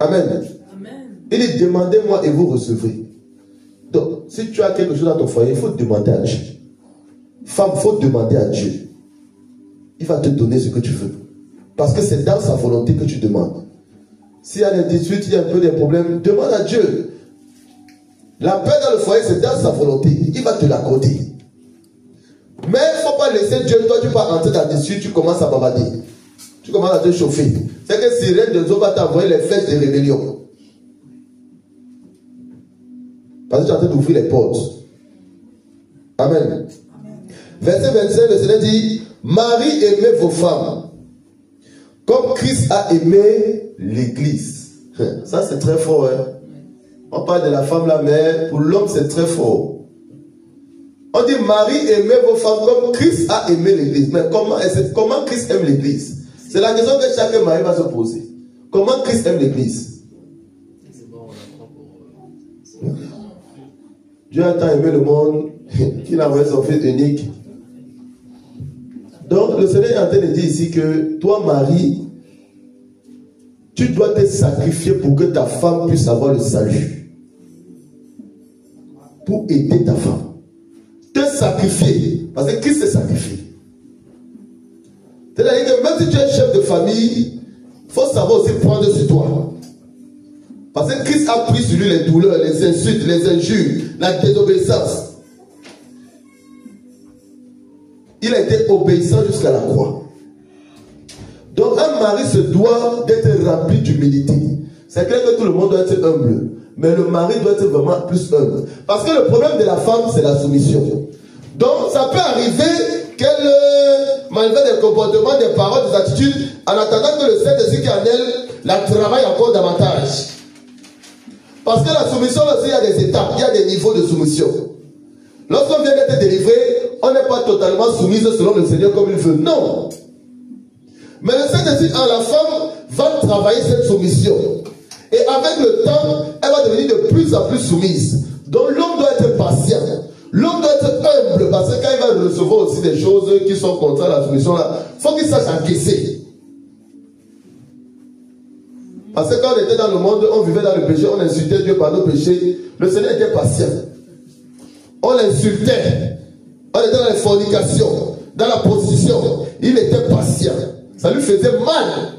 Amen. Amen. Il dit, demandez-moi et vous recevrez. Donc, si tu as quelque chose dans ton foyer, il faut demander à Dieu. Femme, il faut demander à Dieu. Il va te donner ce que tu veux. Parce que c'est dans sa volonté que tu demandes. S'il y a des disputes, il y a un peu des problèmes, demande à Dieu. La paix dans le foyer, c'est dans sa volonté. Il va te l'accorder. Mais il ne faut pas laisser Dieu, toi tu vas entrer dans la dispute, tu commences à bavarder. Tu commences à te chauffer. C'est que Sirène de Zo va t'envoyer les flèches de rébellion. Parce que tu es en train d'ouvrir les portes. Amen. Verset 25, le Seigneur dit, Marie, aimez vos femmes, comme Christ a aimé l'Église. Ça c'est très fort. Hein? On parle de la femme là, mais pour l'homme c'est très fort. On dit, Marie, aimez vos femmes comme Christ a aimé l'Église. Mais comment Christ aime l'Église? C'est la question que chaque mari va se poser. Comment Christ aime l'Église? Dieu a tant aimé le monde qu'il a envoyé son fils unique. Donc le Seigneur est en train de dire ici que toi, Marie, tu dois te sacrifier pour que ta femme puisse avoir le salut. Pour aider ta femme. Te sacrifier. Parce que Christ s'est sacrifié. C'est-à-dire que même si tu es chef de famille, il faut savoir aussi prendre sur toi. Parce que Christ a pris sur lui les douleurs, les insultes, les injures, la désobéissance. Il a été obéissant jusqu'à la croix. Donc un mari se doit d'être rempli d'humilité. C'est clair que tout le monde doit être humble. Mais le mari doit être vraiment plus humble. Parce que le problème de la femme, c'est la soumission. Donc ça peut arriver qu'elle manifeste des comportements, des paroles, des attitudes, en attendant que le Saint-Esprit qui est en elle la travaille encore davantage. Parce que la soumission aussi, il y a des étapes, il y a des niveaux de soumission. Lorsqu'on vient d'être délivré, on n'est pas totalement soumise selon le Seigneur comme il veut. Non. Mais le Saint-Esprit en la femme va travailler cette soumission. Et avec le temps, elle va devenir de plus en plus soumise. Donc l'homme doit être patient. L'homme doit être humble. Parce que quand il va recevoir aussi des choses qui sont contre la soumission, il faut qu'il sache encaisser. Parce que quand on était dans le monde, on vivait dans le péché, on insultait Dieu par nos péchés. Le Seigneur était patient. On l'insultait. On était dans la fornication, dans la prostitution. Il était patient. Ça lui faisait mal.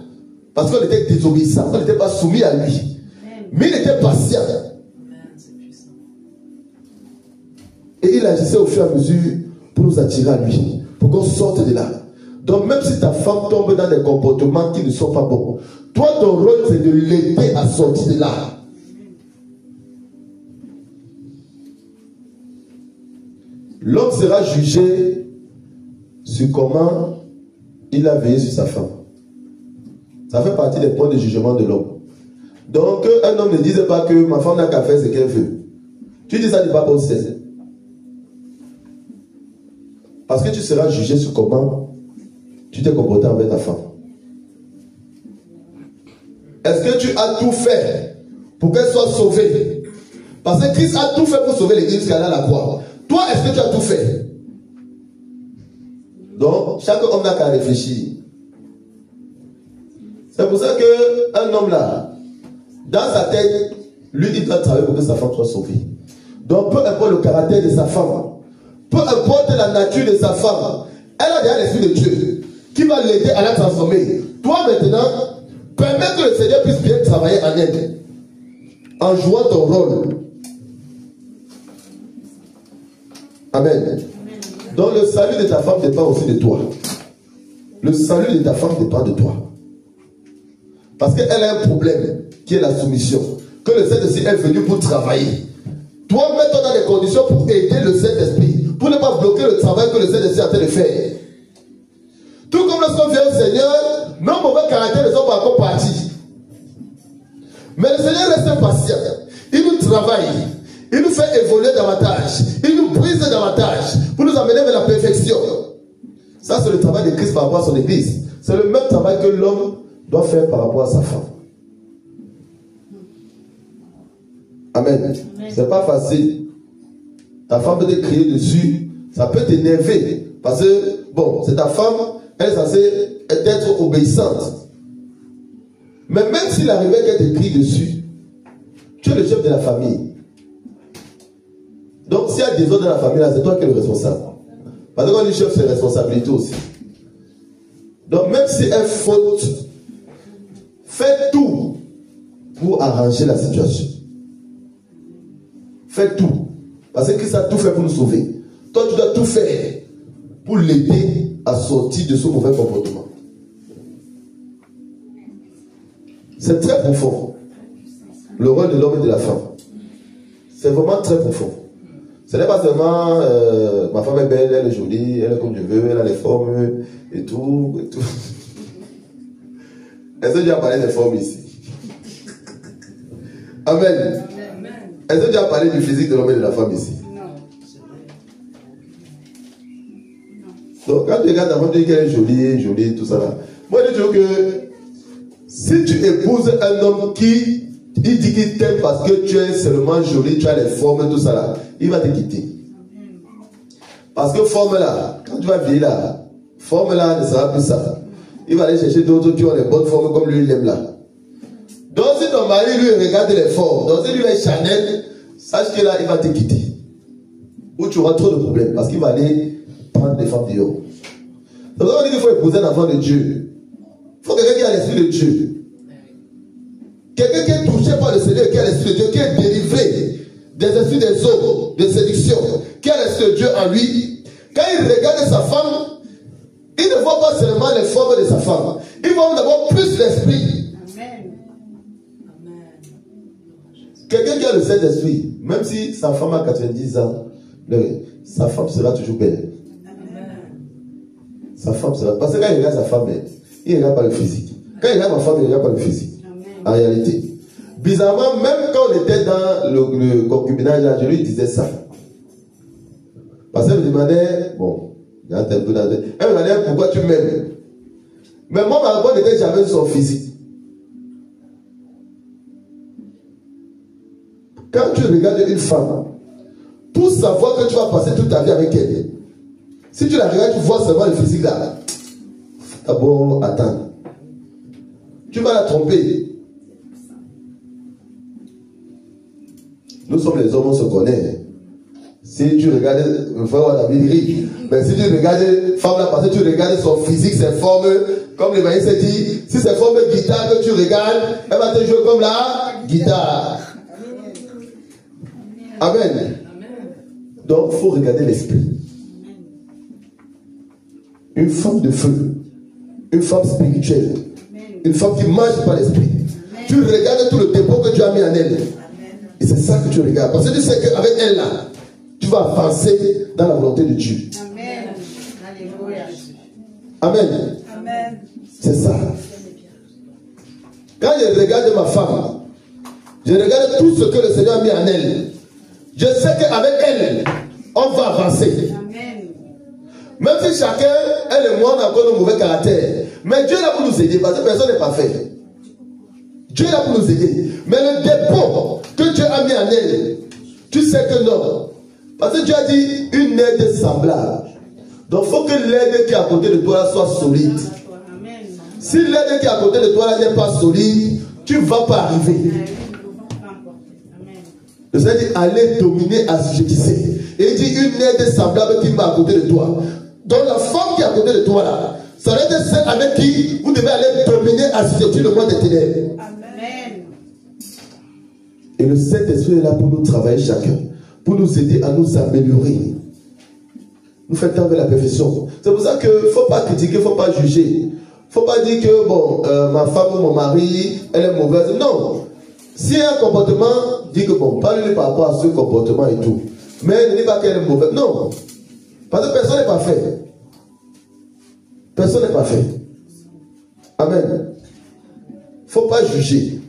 Parce qu'on était désobéissant. On n'était pas soumis à lui. Mais il était patient. Et il agissait au fur et à mesure pour nous attirer à lui. Pour qu'on sorte de là. Donc même si ta femme tombe dans des comportements qui ne sont pas bons, toi ton rôle c'est de l'aider à sortir de là. L'homme sera jugé sur comment il a veillé sur sa femme. Ça fait partie des points de jugement de l'homme. Donc un homme ne dise pas que ma femme n'a qu'à faire ce qu'elle veut. Tu dis ça du pas possible. Parce que tu seras jugé sur comment tu t'es comporté avec ta femme. Est-ce que tu as tout fait pour qu'elle soit sauvée? Parce que Christ a tout fait pour sauver l'Église jusqu'à la croix. Toi, est-ce que tu as tout fait? Donc, chaque homme n'a qu'à réfléchir. C'est pour ça qu'un homme là, dans sa tête, lui, il doit travailler pour que sa femme soit sauvée. Donc, peu importe le caractère de sa femme, peu importe la nature de sa femme, elle a déjà l'Esprit de Dieu qui va l'aider à la transformer. Toi, maintenant, permets que le Seigneur puisse bien travailler en elle, en jouant ton rôle. Amen. Donc, le salut de ta femme dépend aussi de toi. Le salut de ta femme dépend de toi. Parce qu'elle a un problème qui est la soumission. Que le Saint-Esprit est venu pour travailler. Toi, mets-toi dans les conditions pour aider le Saint-Esprit. Pour ne pas bloquer le travail que le Saint-Esprit est en train de faire. Tout comme lorsqu'on vient au Seigneur, nos mauvais caractères ne sont pas encore partis. Mais le Seigneur reste patient. Il nous travaille. Il nous fait évoluer davantage. Il nous brise davantage pour nous amener vers la perfection. Ça, c'est le travail de Christ par rapport à son Église. C'est le même travail que l'homme doit faire par rapport à sa femme. Amen. C'est pas facile. Ta femme peut te crier dessus. Ça peut t'énerver. Parce que, bon, c'est ta femme. Elle est censée être obéissante. Mais même s'il arrivait qu'elle te crie dessus, tu es le chef de la famille. Donc, s'il y a des autres dans la famille, là, c'est toi qui es le responsable. Parce que quand on dit chef, c'est responsabilité aussi. Donc, même si elle faute, fais tout pour arranger la situation. Fais tout. Parce que Christ a tout fait pour nous sauver. Toi, tu dois tout faire pour l'aider à sortir de ce mauvais comportement. C'est très profond. Le rôle de l'homme et de la femme. C'est vraiment très profond. Ce n'est pas seulement ma femme est belle, elle est jolie, elle est comme je veux, elle a les formes et tout. Et tout. Est-ce que Dieu a parlé des formes ici? Amen. Est-ce que Dieu a parlé du physique de l'homme et de la femme ici? Donc, quand tu regardes ta femme, tu dis qu'elle est jolie, jolie, tout ça là. Moi, je dis toujours que si tu épouses un homme qui il dit qu'il t'aime parce que tu es seulement jolie, tu as les formes, tout ça là, il va te quitter. Parce que forme là, quand tu vas vieillir là, forme là ne sera plus ça. Il va aller chercher d'autres qui ont les bonnes formes comme lui il aime là. Donc, si ton mari lui regarde les formes, donc si lui est Chanel, sache que là, il va te quitter. Ou tu auras trop de problèmes parce qu'il va aller prendre des femmes dehors. Donc, on dit qu'il faut épouser un enfant de Dieu. Il faut quelqu'un qui a l'esprit de Dieu. Quelqu'un qui est touché par le Seigneur, qui a l'esprit de Dieu, qui est délivré des esprits des hommes, de séduction, qui a l'esprit de Dieu en lui. Quand il regarde sa femme, il ne voit pas seulement les formes de sa femme. Il voit d'abord plus l'esprit. Amen. Quelqu'un qui a le Saint-Esprit, même si sa femme a 90 ans, sa femme sera toujours belle. Sa femme sera... Parce que quand il regarde sa femme, il ne regarde pas le physique. Quand il regarde ma femme, il ne regarde pas le physique. En réalité. Bizarrement, même quand on était dans le concubinage, là, je lui disais ça. Parce qu'elle me demandait, bon, il y a un peu dans elle me demandait pourquoi tu m'aimes. Mais moi, ma réponse n'était jamais sur son physique. Quand tu regardes une femme, pour savoir que tu vas passer toute ta vie avec elle, si tu la regardes, tu vois seulement le physique là. D'abord, attends. Tu vas la tromper. Nous sommes les hommes, on se connaît. Si tu regardes, il faut avoir la vie. Mais si tu regardes femme là, parce que tu regardes son physique, ses formes, comme l'évangile s'est dit, si c'est forme guitare que tu regardes, elle va te jouer comme la guitare. Amen. Donc, il faut regarder l'esprit. Une femme de feu, une femme spirituelle, une femme qui marche par l'esprit. Tu regardes tout le dépôt que tu as mis en elle. Et c'est ça que tu regardes. Parce que tu sais qu'avec elle là, tu vas avancer dans la volonté de Dieu. Amen. Alléluia. Amen. Amen. C'est ça. Quand je regarde ma femme, je regarde tout ce que le Seigneur a mis en elle. Je sais qu'avec elle, on va avancer. Amen. Même si chacun, elle et moi, on a encore nos mauvais caractères. Mais Dieu est là pour nous aider parce que personne n'est parfait. Dieu est là pour nous aider. Mais le dépôt que Dieu a mis en elle, tu sais que non. Parce que Dieu a dit une aide semblable. Donc il faut que l'aide qui est à côté de toi soit solide. Si l'aide qui est à côté de toi n'est pas solide, tu ne vas pas arriver. Le Seigneur dit, allez dominer, assujettissez. Et il dit, une aide semblable qui m'a à côté de toi. Donc la femme qui est à côté de toi là, ça va être celle avec qui vous devez aller dominer, assujettir le monde des ténèbres. Amen. Et le Saint-Esprit est là pour nous travailler chacun, pour nous aider à nous améliorer. Nous faire tendre vers la perfection. C'est pour ça qu'il ne faut pas critiquer, il ne faut pas juger. Il ne faut pas dire que bon, ma femme ou mon mari, elle est mauvaise. Non. Si un comportement, dit que bon, parlez-lui par rapport à ce comportement et tout. Mais ne dis pas qu'elle est mauvaise. Non. Parce que personne n'est parfait. Personne n'est parfait. Amen. Il ne faut pas juger.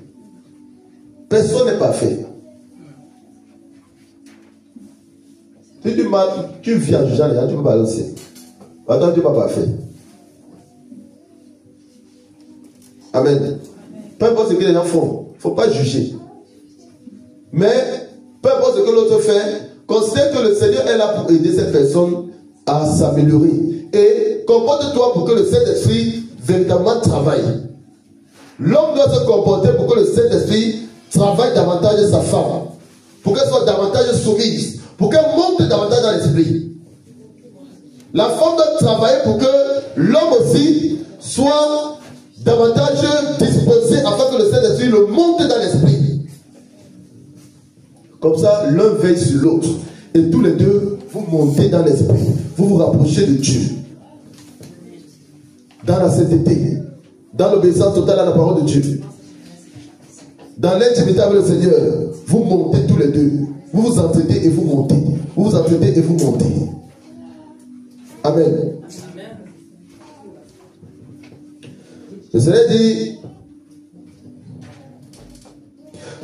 Personne n'est parfait. Si tu viens juger les gens, tu peux pas aussi. Attends, tu n'es pas parfait. Amen. Peu importe ce que les gens font, il ne faut pas juger. Mais, peu importe ce que l'autre fait, considère que le Seigneur est là pour aider cette personne à s'améliorer. Et comporte-toi pour que le Saint-Esprit véritablement travaille. L'homme doit se comporter pour que le Saint-Esprit travaille davantage sa femme. Pour qu'elle soit davantage soumise. Pour qu'elle monte davantage dans l'esprit. La femme doit travailler pour que l'homme aussi soit davantage disposé afin que le Saint-Esprit le monte dans l'esprit. Comme ça, l'un veille sur l'autre. Et tous les deux, vous montez dans l'esprit. Vous vous rapprochez de Dieu. Dans la sainteté. Dans l'obéissance totale à la parole de Dieu. Dans l'intimité avec le Seigneur. Vous montez tous les deux. Vous vous entraidez et vous montez. Vous vous entraidez et vous montez. Amen. Le Seigneur dit,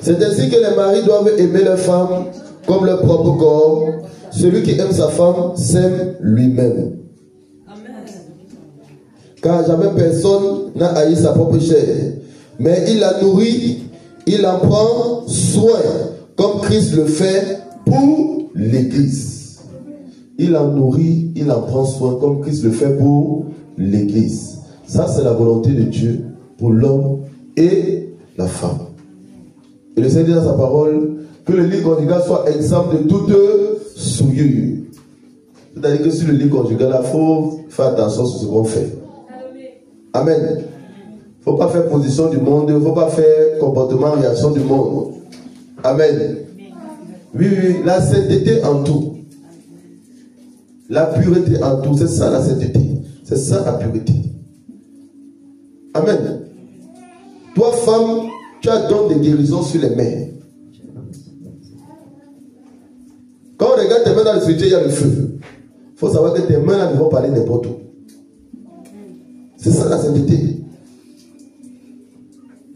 c'est ainsi que les maris doivent aimer leurs femmes comme leur propre corps. Celui qui aime sa femme s'aime lui-même. Car jamais personne n'a haï sa propre chair, mais il la nourrit, il en prend soin, comme Christ le fait pour l'Église. Il en nourrit, il en prend soin, comme Christ le fait pour l'Église. Ça, c'est la volonté de Dieu pour l'homme et la femme. Et le Seigneur dit dans sa parole que le lit conjugal soit exempt de toute souillure. C'est-à-dire que sur le lit conjugal, il faut faire attention sur ce qu'on fait. Amen. Il ne faut pas faire position du monde, il ne faut pas faire comportement, réaction du monde. Amen. Oui, oui, la sainteté en tout. La pureté en tout, c'est ça la sainteté. C'est ça la pureté. Amen. Toi, femme, tu as don de guérison sur les mains. Quand on regarde tes mains dans le spirituel, il y a le feu. Il faut savoir que tes mains là ne vont pas aller n'importe où. C'est ça la sainteté.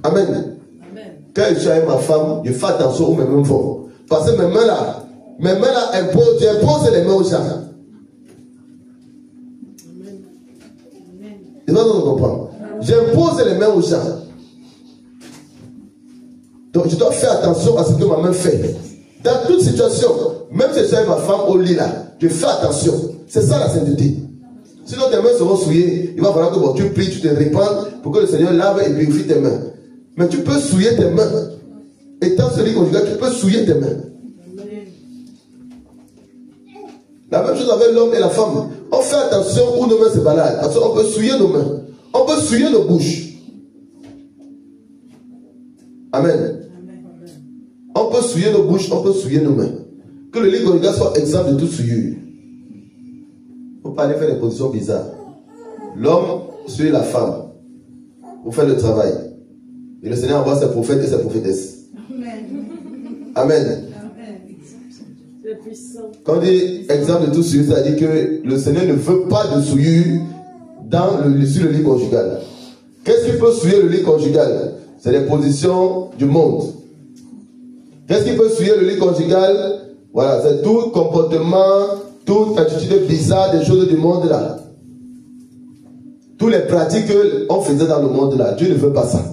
Amen. Amen. Quand je suis avec ma femme, je fais attention où mes mains vont. Parce que mes mains là imposent, tu imposes les mains aux gens. C'est pas ce qu'on comprend. J'impose les mains aux gens. Donc je dois faire attention à ce que ma main fait. Dans toute situation, même si je suis avec ma femme au lit là, je fais attention. C'est ça la sainteté. Sinon tes mains seront souillées. Il va falloir que bon, tu pries, tu te répands pour que le Seigneur lave et purifie tes mains. Mais tu peux souiller tes mains. Étant celui conjugal, tu peux souiller tes mains. La même chose avec l'homme et la femme. On fait attention où nos mains se baladent. Parce qu'on peut souiller nos mains. On peut souiller nos bouches. Amen. On peut souiller nos bouches, on peut souiller nos mains. Que le lit conjugal soit exempt de toute souillure. Il ne faut pas aller faire des positions bizarres. L'homme suit la femme. Vous faites le travail. Et le Seigneur envoie ses prophètes et ses prophétesses. Amen. Amen. Quand on dit exemple de tout souillure, c'est-à-dire que le Seigneur ne veut pas de souillure sur le lit conjugal. Qu'est-ce qui peut souiller le lit conjugal? C'est les positions du monde. Qu'est-ce qui peut souiller le lit conjugal? Voilà, c'est tout comportement, toute attitude bizarre des choses du monde là. Toutes les pratiques qu'on faisait dans le monde là. Dieu ne veut pas ça.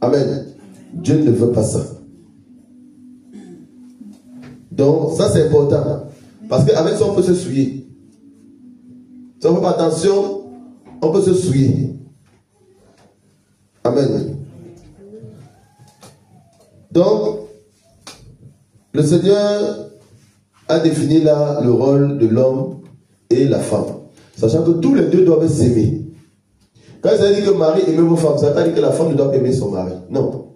Amen. Dieu ne veut pas ça. Donc, ça c'est important. Parce qu'avec ça, on peut se souiller. Si on ne fait pas attention, on peut se souiller. Amen. Donc, le Seigneur a défini là le rôle de l'homme et la femme. Sachant que tous les deux doivent s'aimer. Quand ça dit que mari aime vos femmes, ça ne veut pas dire que la femme ne doit pas aimer son mari. Non.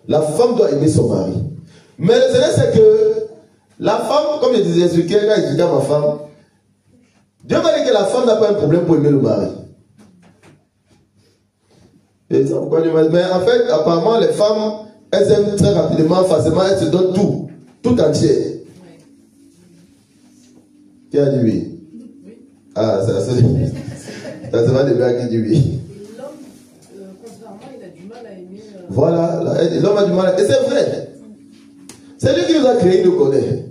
La femme doit aimer son mari. Mais le Seigneur sait que la femme, comme je disais, quand il dit à ma femme, Dieu m'a dit que la femme n'a pas un problème pour aimer le mari. Et ça, pourquoi Dieu m'a dit, mais en fait, apparemment, les femmes, elles aiment très rapidement, facilement, elles se donnent tout entier. Qui a dit oui? Ah, ça c'est pas des gars qui dit oui. L'homme, contrairement, il a du mal à aimer. Voilà, l'homme a du mal à... Et c'est vrai. C'est lui qui nous a créé, il nous connaît.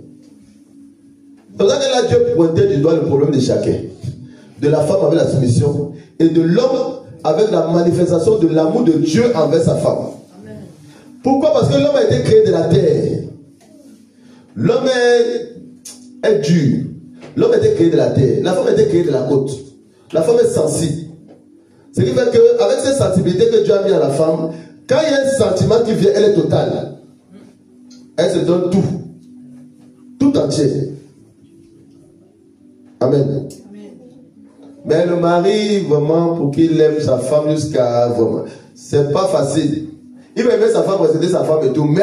C'est pour ça que là, Dieu pointait du doigt le problème de chacun. De la femme avec la soumission et de l'homme avec la manifestation de l'amour de Dieu envers sa femme. Amen. Pourquoi? Parce que l'homme a été créé de la terre. L'homme est dur. L'homme a été créé de la terre. La femme a été créée de la côte. La femme est sensible. Ce qui fait qu'avec cette sensibilité que Dieu a mis à la femme, quand il y a un sentiment qui vient, elle est totale. Elle se donne tout. Tout entier. Amen. Mais le mari, vraiment, pour qu'il aime sa femme jusqu'à... Vraiment, c'est pas facile. Il va aimer sa femme, respecter sa femme et tout, mais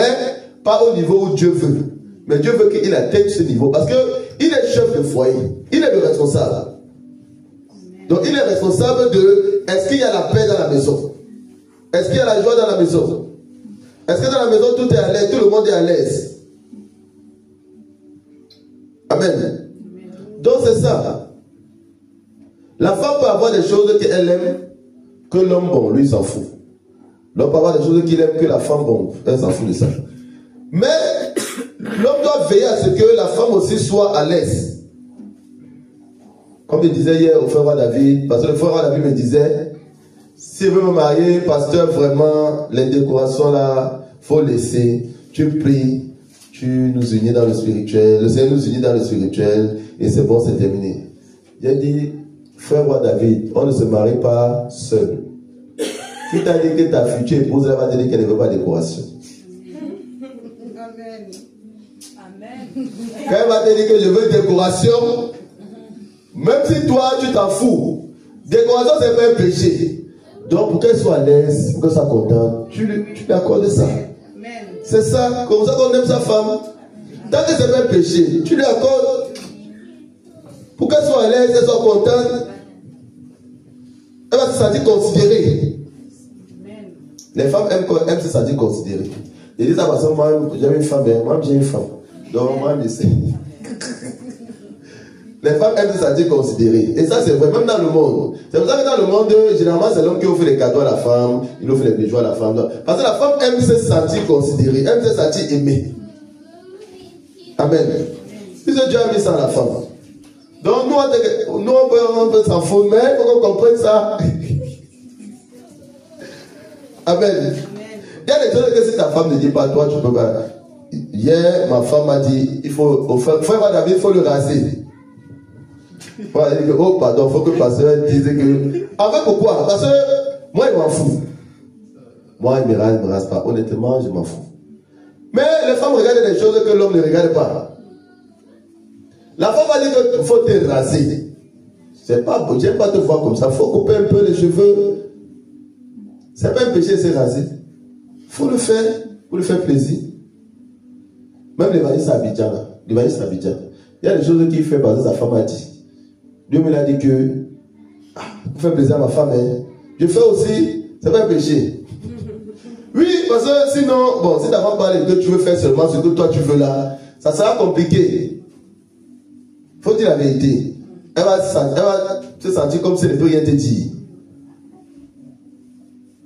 pas au niveau où Dieu veut. Mais Dieu veut qu'il atteigne ce niveau. Parce qu'il est chef de foyer. Il est le responsable. Donc il est responsable de... Est-ce qu'il y a la paix dans la maison? Est-ce qu'il y a la joie dans la maison? Est-ce que dans la maison tout est à l'aise? Tout le monde est à l'aise? Amen. Donc c'est ça. La femme peut avoir des choses qu'elle aime, que l'homme, bon, lui, s'en fout. L'homme peut avoir des choses qu'il aime, que la femme, bon, elle s'en fout de ça. Mais l'homme doit veiller à ce que la femme aussi soit à l'aise. Comme je disais hier au frère David, parce que le frère David me disait, si je veux me marier, pasteur, vraiment, les décorations là, faut laisser. Tu pries, tu nous unis dans le spirituel, le Seigneur nous unit dans le spirituel, et c'est bon, c'est terminé. J'ai dit, frère roi David, on ne se marie pas seul. Qui t'a dit que ta future épouse elle va te dire qu'elle ne veut pas de décoration? Amen. Amen. Quand elle va te dire que je veux décoration, même si toi tu t'en fous, décoration c'est pas un péché. Donc pour qu'elle soit à l'aise, pour qu'elle soit contente, tu lui accordes ça. C'est ça, comme ça qu'on aime sa femme. Tant que c'est pas un péché, tu lui accordes. Pour qu'elle soit à l'aise, elle soit contente, elle va se sentir considérée. Amen. Les femmes aiment se sentir considérées. Je dis ça parce que moi, j'ai une femme, moi j'ai une femme. Donc moi, je sais. Les femmes aiment se sentir considérées. Et ça, c'est vrai, même dans le monde. C'est pour ça que dans le monde, généralement, c'est l'homme qui offre les cadeaux à la femme, il offre les bijoux à la femme. Parce que la femme aime se sentir considérée, aime se sentir aimée. Amen. Puisque Dieu a mis ça à la femme. Donc nous on peut s'en foutre, mais il faut qu'on comprenne ça. Amen. Il y a des choses que si ta femme ne dit pas, toi tu peux pas. Hier, ma femme m'a dit, il faut, au frère David, il faut le raser. Elle dit, oh pardon, il faut que le pasteur dise que... En fait, pourquoi? Parce que moi, il m'en fout. Moi, il me rase pas. Honnêtement, je m'en fous. Mais les femmes regardent des choses que l'homme ne regarde pas. La femme va dire qu'il faut te raser. C'est pas beau, j'aime pas te voir comme ça. Il faut couper un peu les cheveux. C'est pas un péché de se raser. Il faut le faire pour lui faire plaisir. Même l'évangile Abidjan, l'évangile Abidjan, il y a des choses qu'il fait parce que sa femme a dit. Dieu me l'a dit que, pour faire plaisir à ma femme, hein, je fais aussi, c'est pas un péché. Oui, parce que sinon, bon, si ta femme parle que tu veux faire seulement ce que toi tu veux là, ça sera compliqué. Faut dire la vérité. Elle va se sentir comme si elle ne peut rien te dire.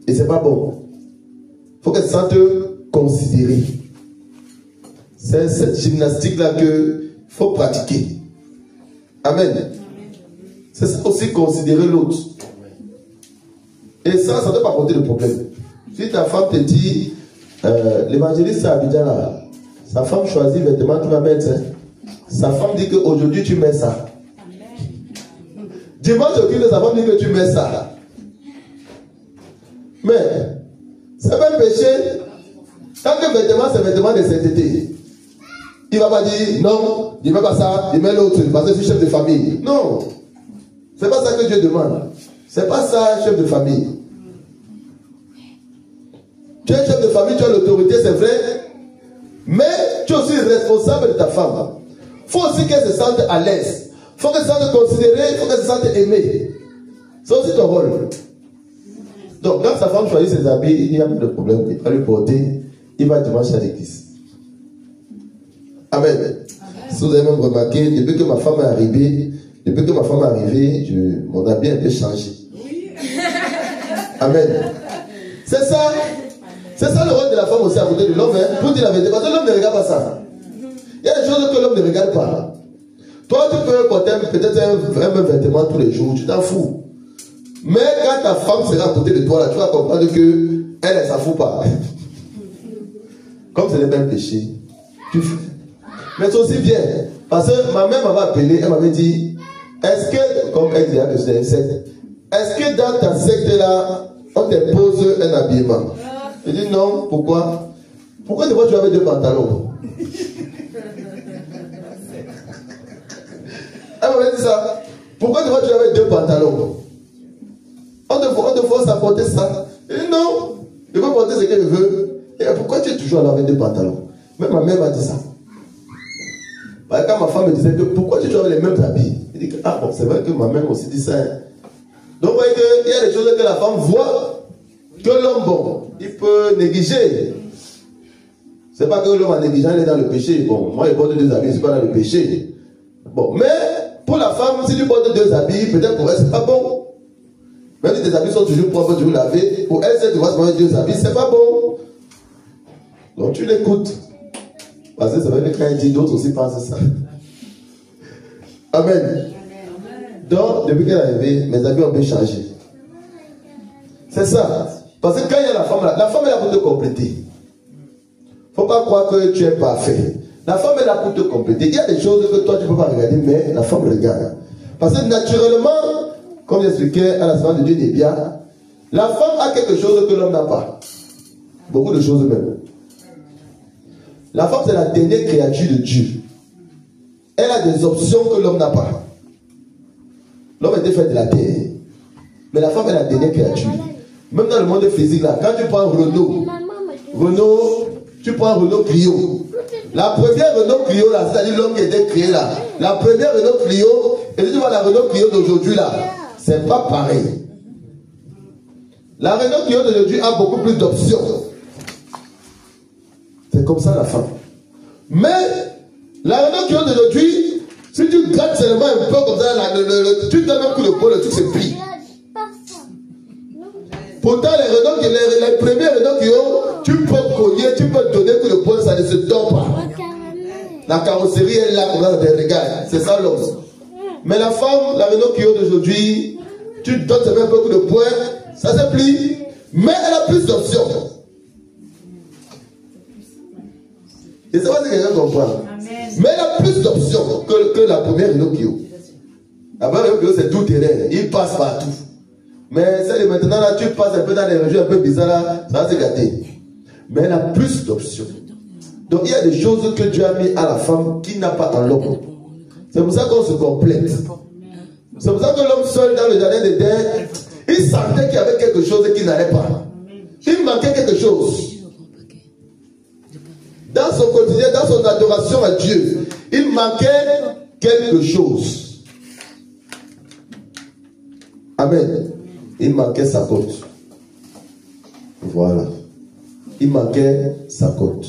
Et c'est pas bon. Faut qu'elle se sente considérée. C'est cette gymnastique-là qu'il faut pratiquer. Amen. C'est ça aussi considérer l'autre. Et ça ne doit pas porter de problème. Si ta femme te dit, l'évangéliste à Abidjan là, sa femme choisit le vêtement qu'il va mettre. Hein. Sa femme dit qu'aujourd'hui tu mets ça. Dimanche, sa femme dit que tu mets ça. Mais, c'est pas un péché. Tant que vêtement, c'est vêtement de sainteté. Il ne va pas dire non, il ne met pas ça, il met l'autre, parce que je suis chef de famille. Non. Ce n'est pas ça que Dieu demande. Ce n'est pas ça, chef de famille. Tu es chef de famille, tu as l'autorité, c'est vrai. Mais tu es aussi responsable de ta femme. Il faut aussi qu'elle se sente à l'aise. Il faut qu'elle se sente considérée, il faut qu'elle se sente aimée. C'est aussi ton rôle. Donc, quand sa femme choisit ses habits, il n'y a pas de problème. Il va lui porter, il va dimanche à l'église. Amen. Amen. Si vous avez même remarqué, depuis que ma femme est arrivée, mon habit a bien changé. Oui. Amen. C'est ça. C'est ça le rôle de la femme aussi à côté de l'homme. Hein, pour dire la vérité. Parce que l'homme ne regarde pas ça. Il y a des choses que l'homme ne regarde pas. Toi, tu peux porter peut-être un même vêtement tous les jours. Tu t'en fous. Mais quand ta femme sera à côté de toi, là, tu vas comprendre qu'elle ne s'en fout pas. Comme ce n'est pas un péché, tu fais. Mais c'est aussi bien. Parce que ma mère m'avait appelé, elle m'avait dit, est-ce que, comme elle disait que c'est une secte, est-ce que dans ta secte-là, on te pose un habillement? Je dis non, pourquoi? Pourquoi des fois tu avais deux pantalons? Elle m'avait dit ça. Pourquoi des fois tu avais deux pantalons? On te force à porter ça. Je dis non, je peux porter ce que je veux. Et pourquoi tu es toujours là avec deux pantalons? Même ma mère m'a dit ça. Quand ma femme me disait que pourquoi tu as les mêmes habits? Je dis que ah bon, c'est vrai que ma mère aussi dit ça. Donc vous voyez qu'il y a des choses que la femme voit que l'homme, bon, il peut négliger. C'est pas que l'homme a négligé, il est dans le péché. Bon, moi je porte deux habits, je suis pas dans le péché. Bon, mais pour la femme, si tu portes deux habits, peut-être pour elle c'est pas bon. Même si tes habits sont toujours propres, toujours lavés, pour elle, si tu vas se porter deux habits, c'est pas bon. Donc tu l'écoutes. Parce que c'est vrai que quand il dit, d'autres aussi pensent ça. Amen. Donc, depuis qu'elle est arrivée, mes habits ont bien changé. C'est ça. Parce que quand il y a la femme est là pour te compléter. Il ne faut pas croire que tu es parfait. La femme est là pour te compléter. Il y a des choses que toi tu ne peux pas regarder, mais la femme regarde. Parce que naturellement, comme j'expliquais à la semaine de Dieu des biens, la femme a quelque chose que l'homme n'a pas. Beaucoup de choses même. La femme, c'est la dernière créature de Dieu. Elle a des options que l'homme n'a pas. L'homme était fait de la terre. Mais la femme est la dernière créature. Même dans le monde physique, là, quand tu prends Renault, tu prends Renault Clio. La première Renault Clio, là, c'est-à-dire l'homme qui était créé là. La première Renault Clio, et tu vois la Renault Clio d'aujourd'hui, là, c'est pas pareil. La Renault Clio d'aujourd'hui a beaucoup plus d'options. C'est comme ça la femme. Mais la Renault Clio d'aujourd'hui, si tu grattes seulement un peu comme ça, tu donnes un coup de poing, le truc se plie. Pourtant, les premiers Renault Clio, tu peux cogner, tu peux donner un coup de poing, ça ne se donne pas. La carrosserie est là, comme ça, regarde. C'est ça l'homme. Mais la femme, la Renault Clio d'aujourd'hui, tu donnes seulement un peu coup de poing, ça se plie, mais elle a plus d'options. Je ne sais pas si quelqu'un comprend. Mais elle a plus d'options que la première Renault Clio. La première Renault Clio, c'est tout terrain. Il passe partout. Mais celle de maintenant, là, tu passes un peu dans les régions un peu bizarres, là, ça va se gâter. Mais elle a plus d'options. Donc il y a des choses que Dieu a mis à la femme qui n'a pas en l'homme. C'est pour ça qu'on se complète. C'est pour ça que l'homme seul dans le jardin d'Éden, il sentait qu'il y avait quelque chose qui n'allait pas. Il manquait quelque chose. Dans son quotidien, dans son adoration à Dieu, il manquait quelque chose. Amen. Il manquait sa côte. Voilà. Il manquait sa côte.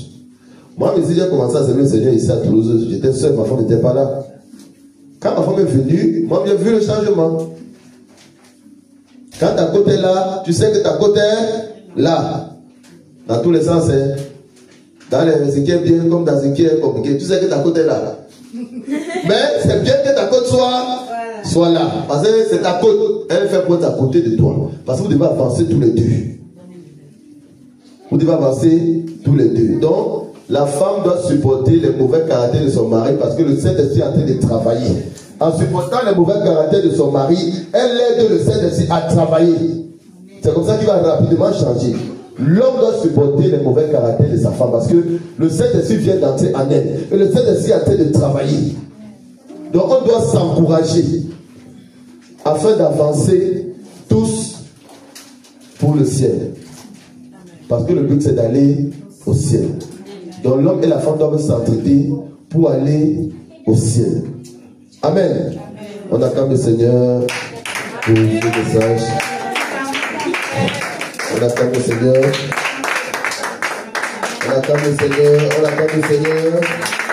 Moi, si j'ai commencé à servir le Seigneur ici à Toulouse, j'étais seul, ma femme n'était pas là. Quand ma femme est venue, moi j'ai vu le changement. Quand ta côte est là, tu sais que ta côte est là. Dans tous les sens, hein. Dans ce qui est bien comme dans ce qui est compliqué, tu sais que ta côte est là. Mais c'est bien que ta côte soit là. Parce que c'est ta côte, elle fait pointe à côté de toi. Parce que vous devez avancer tous les deux. Vous devez avancer tous les deux. Donc, la femme doit supporter les mauvais caractères de son mari parce que le Saint-Esprit est en train de travailler. En supportant les mauvais caractères de son mari, elle aide le Saint-Esprit à travailler. C'est comme ça qu'il va rapidement changer. L'homme doit supporter les mauvais caractères de sa femme parce que le Saint-Esprit vient d'entrer en elle. Et le Saint-Esprit est en train de travailler. Donc on doit s'encourager afin d'avancer tous pour le ciel. Parce que le but c'est d'aller au ciel. Donc l'homme et la femme doivent s'entraider pour aller au ciel. Amen. On acclame le Seigneur pour ce message. On acclame le Seigneur. On acclame le Seigneur. On acclame le Seigneur.